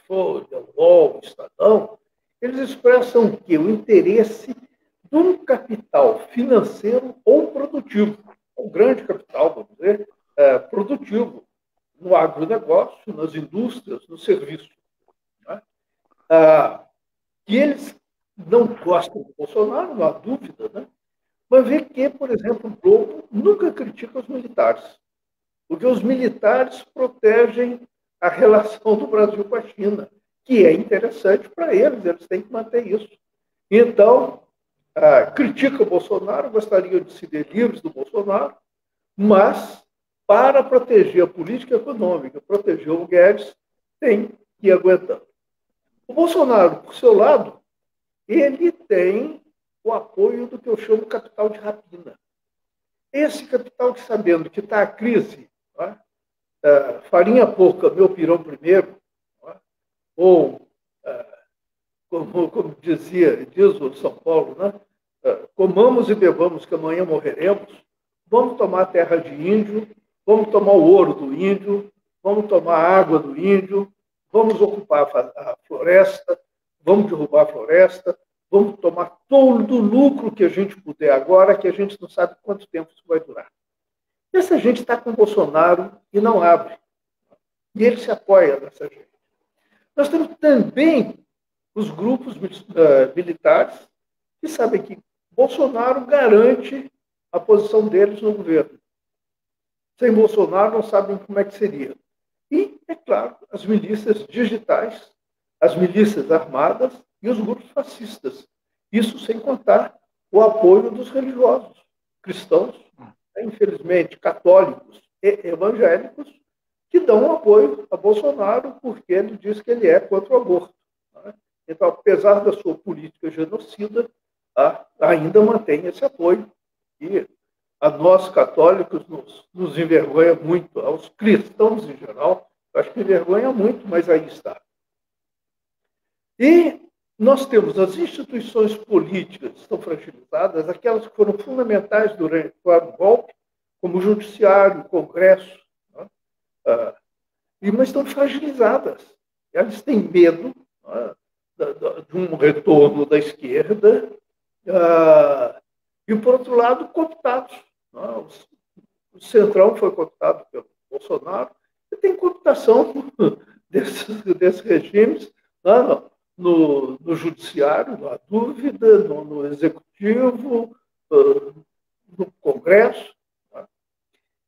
Folha, UOL, Estadão, eles expressam o quê? O interesse de um capital financeiro ou produtivo, um grande capital, vamos dizer, produtivo, no agronegócio, nas indústrias, no serviço. Né? E eles não gostam do Bolsonaro, não há dúvida, né? Mas vê que, por exemplo, o Globo nunca critica os militares, porque os militares protegem a relação do Brasil com a China, que é interessante para eles têm que manter isso. Então, critica o Bolsonaro, gostariam de se ver livres do Bolsonaro, mas, para proteger a política econômica, proteger o Guedes, tem que ir aguentando. O Bolsonaro, por seu lado, ele tem o apoio do que eu chamo de capital de rapina. Esse capital que, sabendo que está a crise, né, farinha pouca, meu pirão primeiro, né, ou, como diz o São Paulo, né, comamos e bebamos que amanhã morreremos, vamos tomar a terra de índio, vamos tomar o ouro do índio, vamos tomar a água do índio, vamos ocupar a floresta, vamos derrubar a floresta, vamos tomar todo o lucro que a gente puder agora, que a gente não sabe quanto tempo isso vai durar. Essa gente está com o Bolsonaro e não abre. E ele se apoia nessa gente. Nós temos também os grupos militares que sabem que Bolsonaro garante a posição deles no governo. Sem Bolsonaro não sabem como é que seria. E, é claro, as milícias digitais, as milícias armadas e os grupos fascistas. Isso sem contar o apoio dos religiosos, cristãos, infelizmente católicos e evangélicos, que dão apoio a Bolsonaro porque ele diz que ele é contra o aborto. Então, apesar da sua política genocida, tá? Ainda mantém esse apoio. E a nós, católicos, nos envergonha muito, aos cristãos em geral, acho que envergonha muito, mas aí está. E nós temos as instituições políticas que estão fragilizadas, aquelas que foram fundamentais durante o golpe, como o Judiciário, o Congresso, né? Mas estão fragilizadas. Elas têm medo, né, de um retorno da esquerda, e, por outro lado, cooptados. Né? O Centrão foi cooptado pelo Bolsonaro, e tem cooptação desses regimes, né, no Judiciário, não há dúvida, no Executivo, no Congresso. Né?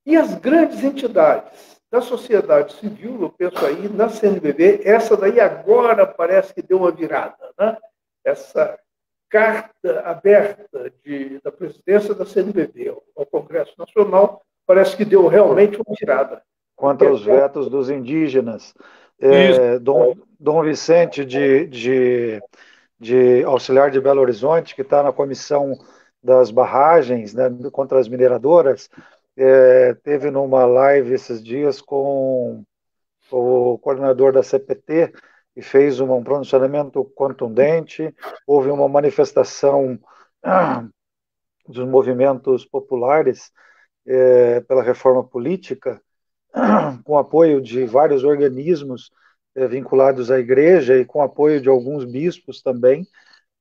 E as grandes entidades da sociedade civil, eu penso aí na CNBB, essa daí agora parece que deu uma virada, né? Essa carta aberta da presidência da CNBB ao Congresso Nacional parece que deu realmente uma virada. Contra os vetos dos indígenas. Dom Vicente de Auxiliar de Belo Horizonte, que está na comissão das barragens, né, contra as mineradoras, teve numa live esses dias com o coordenador da CPT e fez um pronunciamento contundente. Houve uma manifestação dos movimentos populares pela reforma política, com apoio de vários organismos vinculados à igreja e com apoio de alguns bispos também.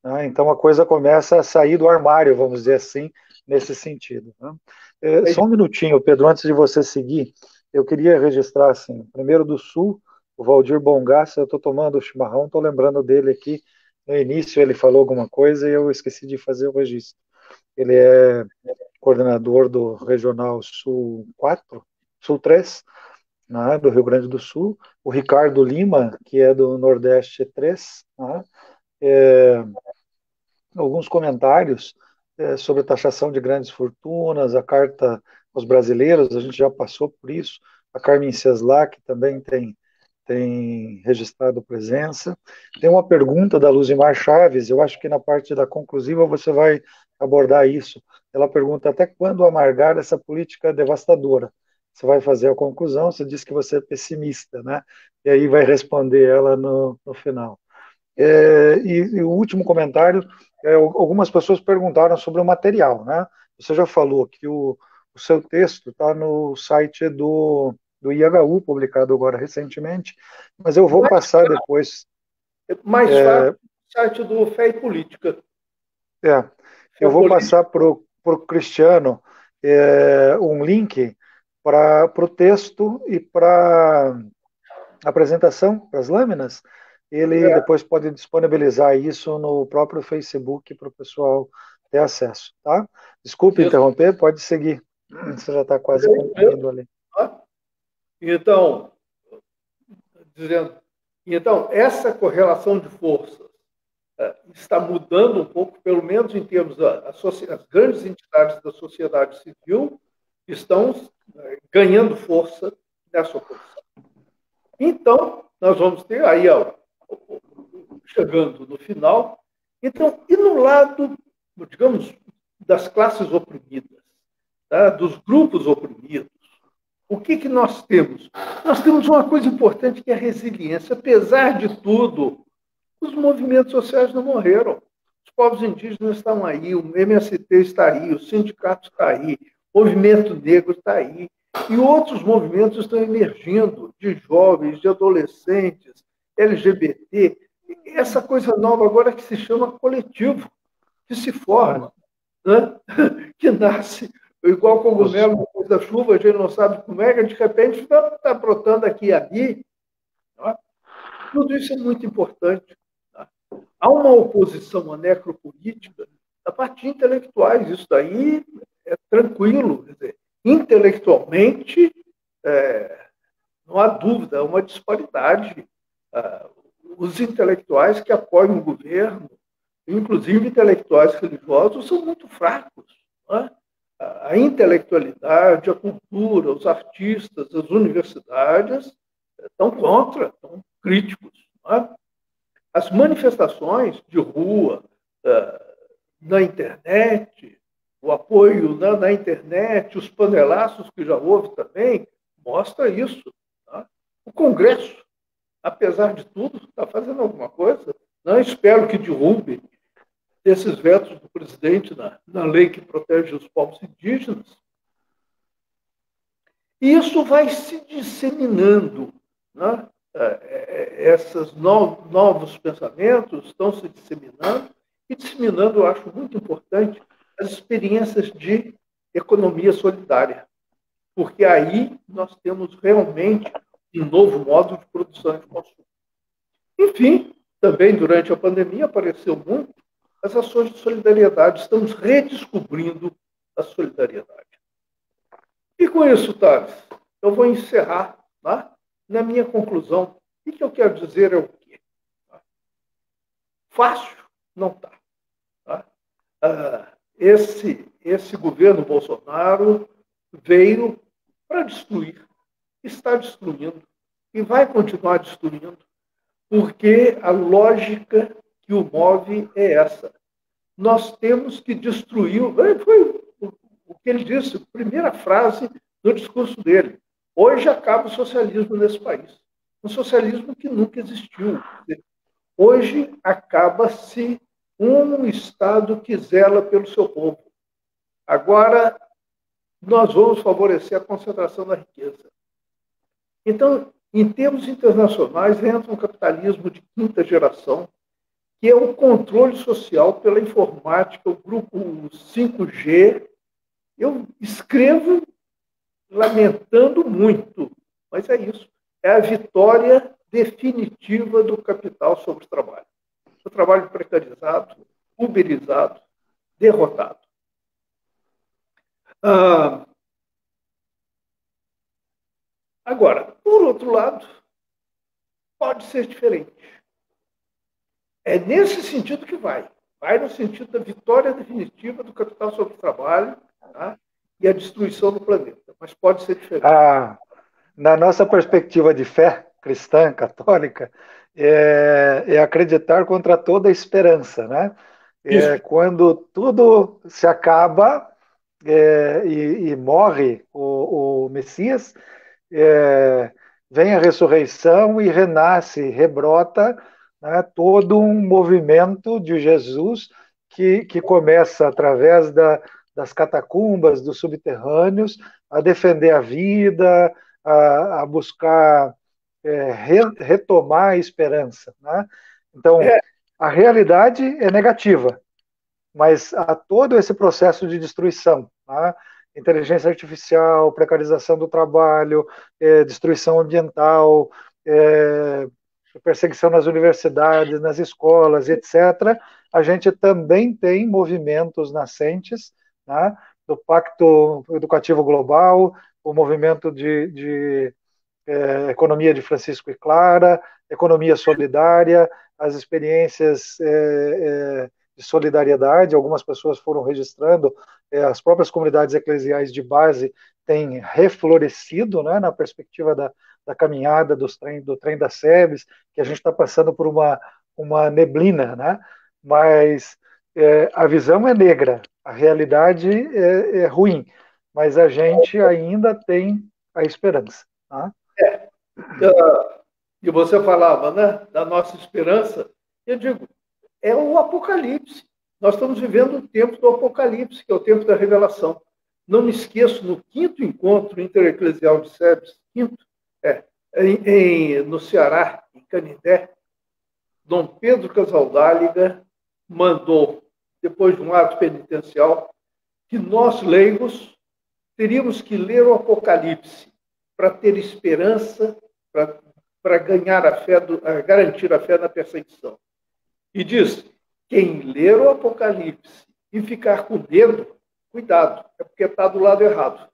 Né? Então a coisa começa a sair do armário, vamos dizer assim, nesse sentido. Né? Só um minutinho, Pedro, antes de você seguir, eu queria registrar, assim, primeiro do Sul, o Valdir Bongaça, eu estou tomando o chimarrão, estou lembrando dele aqui, no início ele falou alguma coisa e eu esqueci de fazer o registro. Ele é coordenador do Regional Sul 4, Sul 3, né, do Rio Grande do Sul, o Ricardo Lima, que é do Nordeste 3, né, alguns comentários sobre a taxação de grandes fortunas, a carta aos brasileiros, a gente já passou por isso, a Carmen Cieslak também tem registrado presença. Tem uma pergunta da Luzimar Chaves, eu acho que na parte da conclusiva você vai abordar isso. Ela pergunta até quando amargar essa política devastadora. Você vai fazer a conclusão, você diz que você é pessimista, né? E aí vai responder ela no final. E o último comentário, algumas pessoas perguntaram sobre o material, né? Você já falou que o seu texto está no site do IHU, publicado agora recentemente, mas eu vou passar depois. Mais fácil, o site do Fé e Política. Eu vou passar para o Cristiano um link para o texto e para a apresentação, para as lâminas. Ele depois pode disponibilizar isso no próprio Facebook para o pessoal ter acesso, tá? Desculpe interromper, pode seguir. Você já está quase concluindo ali. Então, essa correlação de forças está mudando um pouco, pelo menos em termos as grandes entidades da sociedade civil estão ganhando força nessa oposição. Então, nós vamos ter aí, chegando no final, então, e no lado, digamos, das classes oprimidas, tá? Dos grupos oprimidos, o que nós temos? Nós temos uma coisa importante que é a resiliência. Apesar de tudo, os movimentos sociais não morreram. Os povos indígenas estão aí, o MST está aí, o sindicato está aí, o movimento negro está aí. E outros movimentos estão emergindo, de jovens, de adolescentes, LGBT. Essa coisa nova agora que se chama coletivo, que se forma, né? Que nasce igual cogumelo depois da chuva, a gente não sabe como é, que de repente está brotando aqui e ali. Né? Tudo isso é muito importante. Né? Há uma oposição à necropolítica da parte de intelectuais, isso daí é tranquilo, quer dizer, intelectualmente, não há dúvida, há uma disparidade. Os intelectuais que apoiam o governo, inclusive intelectuais religiosos, são muito fracos. Né? A intelectualidade, a cultura, os artistas, as universidades estão contra, estão críticos. Né? As manifestações de rua na internet, o apoio na internet, os panelaços que já houve também, mostra isso. Tá? O Congresso, apesar de tudo, está fazendo alguma coisa. Não espero que derrube esses vetos do presidente na lei que protege os povos indígenas. E isso vai se disseminando. Né? Esses novos pensamentos estão se disseminando, e disseminando, eu acho muito importante, as experiências de economia solidária, porque aí nós temos realmente um novo modo de produção e de consumo. Enfim, também durante a pandemia apareceu muito as ações de solidariedade. Estamos redescobrindo a solidariedade. E com isso, Thales, eu vou encerrar, tá? Na minha conclusão. O que eu quero dizer é o quê? Fácil não está. Tá? Esse governo Bolsonaro veio para destruir, está destruindo e vai continuar destruindo, porque a lógica que o move é essa. Nós temos que destruir. Foi o que ele disse, a primeira frase do discurso dele. Hoje acaba o socialismo nesse país. Um socialismo que nunca existiu. Hoje acaba-se um Estado que zela pelo seu povo. Agora, nós vamos favorecer a concentração da riqueza. Então, em termos internacionais, entra um capitalismo de quinta geração, que é o controle social pela informática, o grupo 5G. Eu escrevo lamentando muito, mas é isso. É a vitória definitiva do capital sobre o trabalho. O trabalho precarizado, uberizado, derrotado. Agora, por outro lado, pode ser diferente. É nesse sentido que vai. Vai no sentido da vitória definitiva do capital sobre o trabalho, tá? E a destruição do planeta. Mas pode ser diferente. Na nossa perspectiva de fé cristã, católica, é acreditar contra toda esperança, né? Quando tudo se acaba e morre o Messias, vem a ressurreição e renasce, rebrota, né, todo um movimento de Jesus que começa através das catacumbas, dos subterrâneos, a defender a vida, a buscar retomar a esperança. Né? Então, a realidade é negativa, mas há todo esse processo de destruição. Né? Inteligência artificial, precarização do trabalho, destruição ambiental, perseguição nas universidades, nas escolas, etc. A gente também tem movimentos nascentes, né? Do Pacto Educativo Global, o movimento de economia de Francisco e Clara, economia solidária, as experiências de solidariedade, algumas pessoas foram registrando, as próprias comunidades eclesiais de base têm reflorescido, né, na perspectiva da caminhada do trem da SEBS, que a gente está passando por uma neblina, né, mas a visão é negra, a realidade é ruim, mas a gente ainda tem a esperança. Tá? E você falava, né, da nossa esperança. Eu digo, é o Apocalipse. Nós estamos vivendo o tempo do Apocalipse, que é o tempo da revelação. Não me esqueço, no quinto encontro intereclesial de SEBS, no Ceará, em Canindé, Dom Pedro Casaldáliga mandou, depois de um ato penitencial, que nós, leigos, teríamos que ler o Apocalipse para ter esperança, para ganhar a fé, garantir a fé na perseguição. E diz, quem ler o Apocalipse e ficar com medo, cuidado, é porque está do lado errado.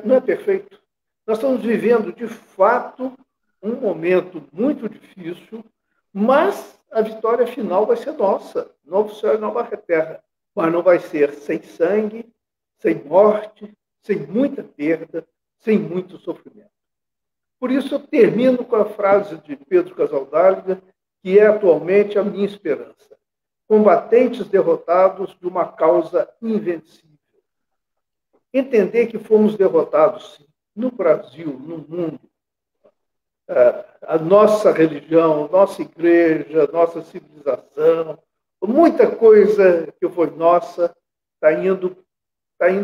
Não é perfeito? Nós estamos vivendo, de fato, um momento muito difícil, mas a vitória final vai ser nossa. Novo céu e nova terra. Mas não vai ser sem sangue, sem morte, sem muita perda, sem muito sofrimento. Por isso, eu termino com a frase de Pedro Casaldáliga, que é atualmente a minha esperança. combatentes derrotados de uma causa invencível. Entender que fomos derrotados, sim, no Brasil, no mundo. A nossa religião, nossa igreja, nossa civilização, muita coisa que foi nossa está indo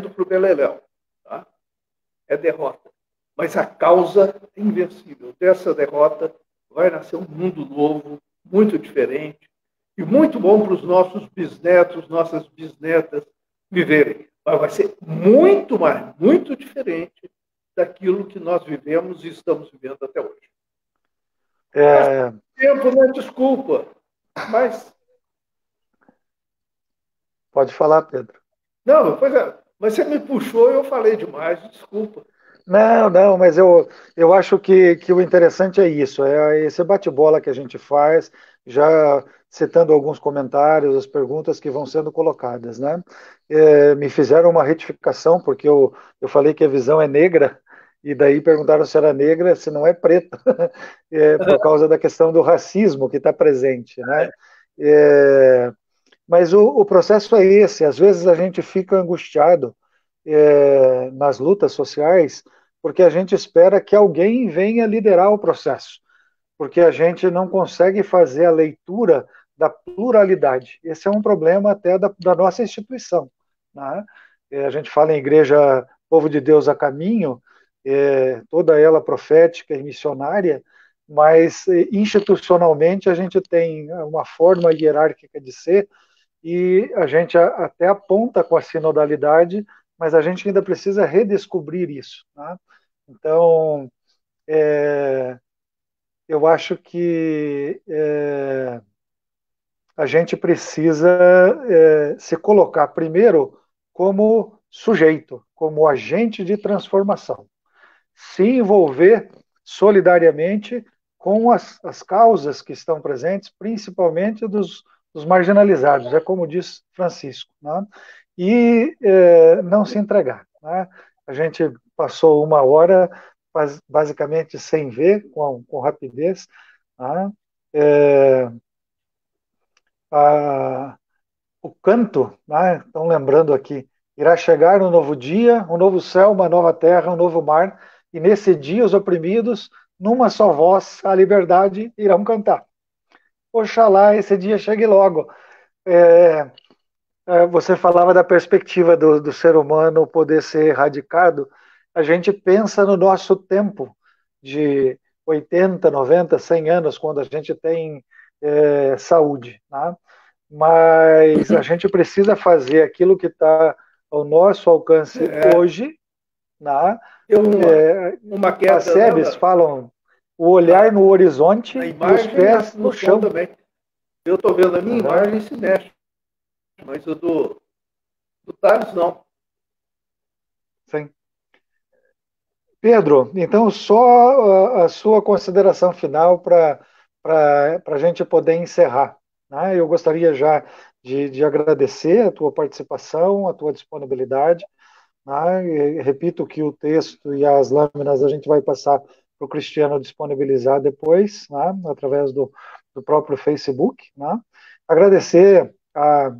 para o beleléu. Tá? É derrota. Mas a causa é invencível. Dessa derrota vai nascer um mundo novo, muito diferente, e muito bom para os nossos bisnetos, nossas bisnetas viverem. Mas vai ser muito, mas muito diferente daquilo que nós vivemos e estamos vivendo até hoje. Tempo, né? Desculpa, mas... Pode falar, Pedro. Não, pois é, mas você me puxou e eu falei demais, desculpa. Não, mas eu acho que o interessante é isso, é esse bate-bola que a gente faz, já citando alguns comentários, as perguntas que vão sendo colocadas, né? Me fizeram uma retificação, porque eu falei que a visão é negra, e daí perguntaram se era negra, se não é preta, por causa da questão do racismo que está presente, né? Mas o processo é esse, às vezes a gente fica angustiado nas lutas sociais, porque a gente espera que alguém venha liderar o processo, porque a gente não consegue fazer a leitura da pluralidade. Esse é um problema até da nossa instituição. Né? A gente fala em Igreja Povo de Deus a Caminho, toda ela profética e missionária, mas institucionalmente a gente tem uma forma hierárquica de ser e a gente até aponta com a sinodalidade, mas a gente ainda precisa redescobrir isso. Né? Então, eu acho que a gente precisa se colocar primeiro como sujeito, como agente de transformação, se envolver solidariamente com as causas que estão presentes, principalmente dos marginalizados, é como diz Francisco, né? E não se entregar. Né? A gente passou uma hora basicamente sem ver, com rapidez. Né? O canto, né? Estão lembrando aqui, irá chegar um novo dia, um novo céu, uma nova terra, um novo mar, e nesse dia os oprimidos, numa só voz, a liberdade, irão cantar. Oxalá esse dia chegue logo. Você falava da perspectiva do ser humano poder ser erradicado. A gente pensa no nosso tempo de 80, 90, 100 anos, quando a gente tem saúde. Né? Mas a gente precisa fazer aquilo que está ao nosso alcance hoje. Né? Uma queda, as SEBs falam o olhar no horizonte e os pés no chão. Também. Eu estou vendo a minha imagem se mexe, mas o do Thales não. Sim. Pedro, então só a sua consideração final para a gente poder encerrar. Né? Eu gostaria já de agradecer a tua participação, a tua disponibilidade. Né? Repito que o texto e as lâminas a gente vai passar para o Cristiano disponibilizar depois, né? Através do próprio Facebook. Né? Agradecer a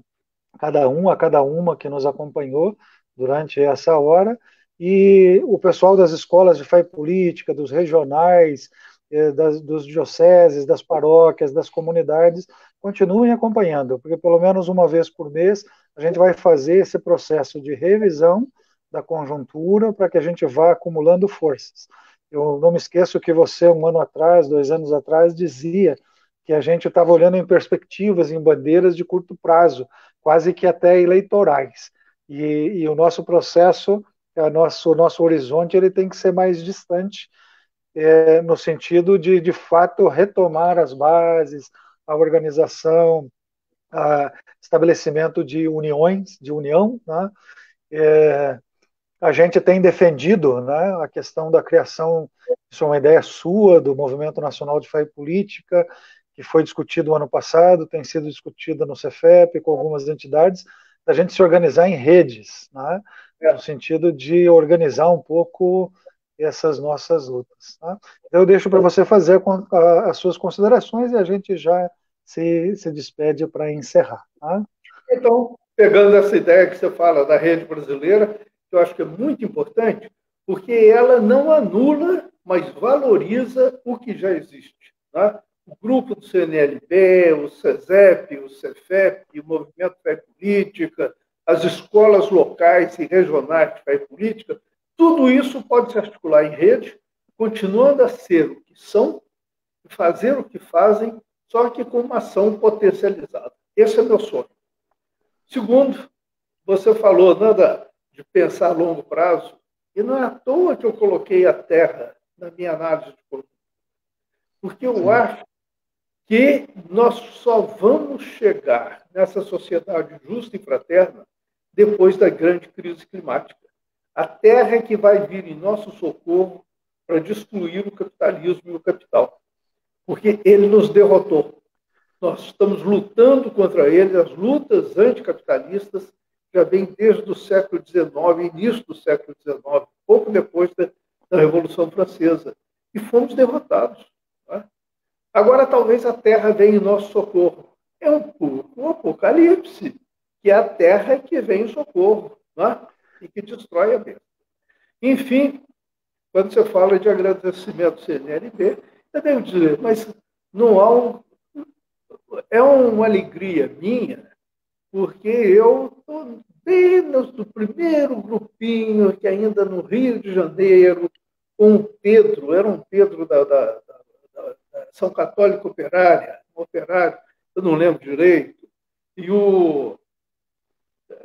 cada uma que nos acompanhou durante essa hora, e o pessoal das escolas de fé política, dos regionais, dos dioceses, das paróquias, das comunidades, continuem acompanhando, porque pelo menos uma vez por mês a gente vai fazer esse processo de revisão da conjuntura para que a gente vá acumulando forças. Eu não me esqueço que você, 1 ano atrás, 2 anos atrás, dizia que a gente estava olhando em perspectivas, em bandeiras de curto prazo, quase que até eleitorais. E o nosso processo, o nosso horizonte, ele tem que ser mais distante, no sentido de fato, retomar as bases, a organização, estabelecimento de uniões, de união. Né? A gente tem defendido, né, a questão da criação, isso é uma ideia sua, do Movimento Nacional de Fé e Política, que foi discutido no ano passado, tem sido discutida no Cefep com algumas entidades, da gente se organizar em redes, né, no sentido de organizar um pouco essas nossas lutas. Tá? Eu deixo para você fazer as suas considerações e a gente já se despede para encerrar. Tá? Então, pegando essa ideia que você fala da rede brasileira, que eu acho que é muito importante, porque ela não anula, mas valoriza o que já existe. Né? O grupo do CNLB, o CESEP, o CEFEP, o Movimento Fé e Política, as escolas locais e regionais de fé e política, tudo isso pode se articular em rede, continuando a ser o que são, e fazer o que fazem, só que com uma ação potencializada. Esse é meu sonho. Segundo, você falou nada de pensar a longo prazo, e não é à toa que eu coloquei a Terra na minha análise de produto, porque eu Sim. acho que nós só vamos chegar nessa sociedade justa e fraterna depois da grande crise climática. A Terra é que vai vir em nosso socorro para destruir o capitalismo e o capital, porque ele nos derrotou. Nós estamos lutando contra ele, as lutas anticapitalistas já vêm desde o século XIX, início do século XIX, pouco depois da Revolução Francesa, e fomos derrotados. Né? Agora, talvez a Terra venha em nosso socorro. É um pouco um apocalipse, que é a Terra que vem em socorro, né? E que destrói a besta. Enfim, quando você fala de agradecimento CNLB, eu devo dizer, mas não há é uma alegria minha, porque eu estou apenas do primeiro grupinho, que ainda no Rio de Janeiro, com o Pedro, era um Pedro da Ação Católica Operária, um operário, eu não lembro direito, e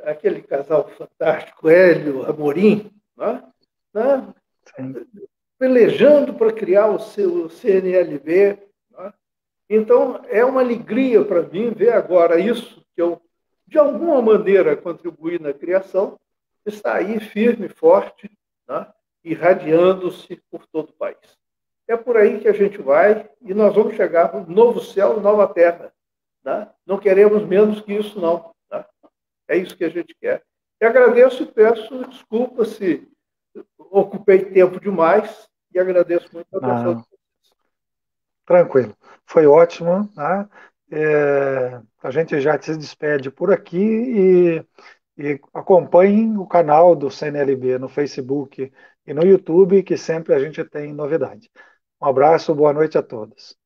aquele casal fantástico, Hélio Amorim, né? Né? Sim. Pelejando para criar o seu CNLB. Né? Então, é uma alegria para mim ver agora isso, que eu, de alguma maneira, contribuí na criação, está aí firme, forte, né? Irradiando-se por todo o país. É por aí que a gente vai e nós vamos chegar para um novo céu e nova terra. Né? Não queremos menos que isso, não. Né? É isso que a gente quer. E agradeço e peço desculpa se ocupei tempo demais e agradeço muito a atenção. Não, tranquilo. Foi ótimo. Tá? A gente já se despede por aqui e acompanhem o canal do CNLB no Facebook e no YouTube, que sempre a gente tem novidade. Um abraço, boa noite a todos.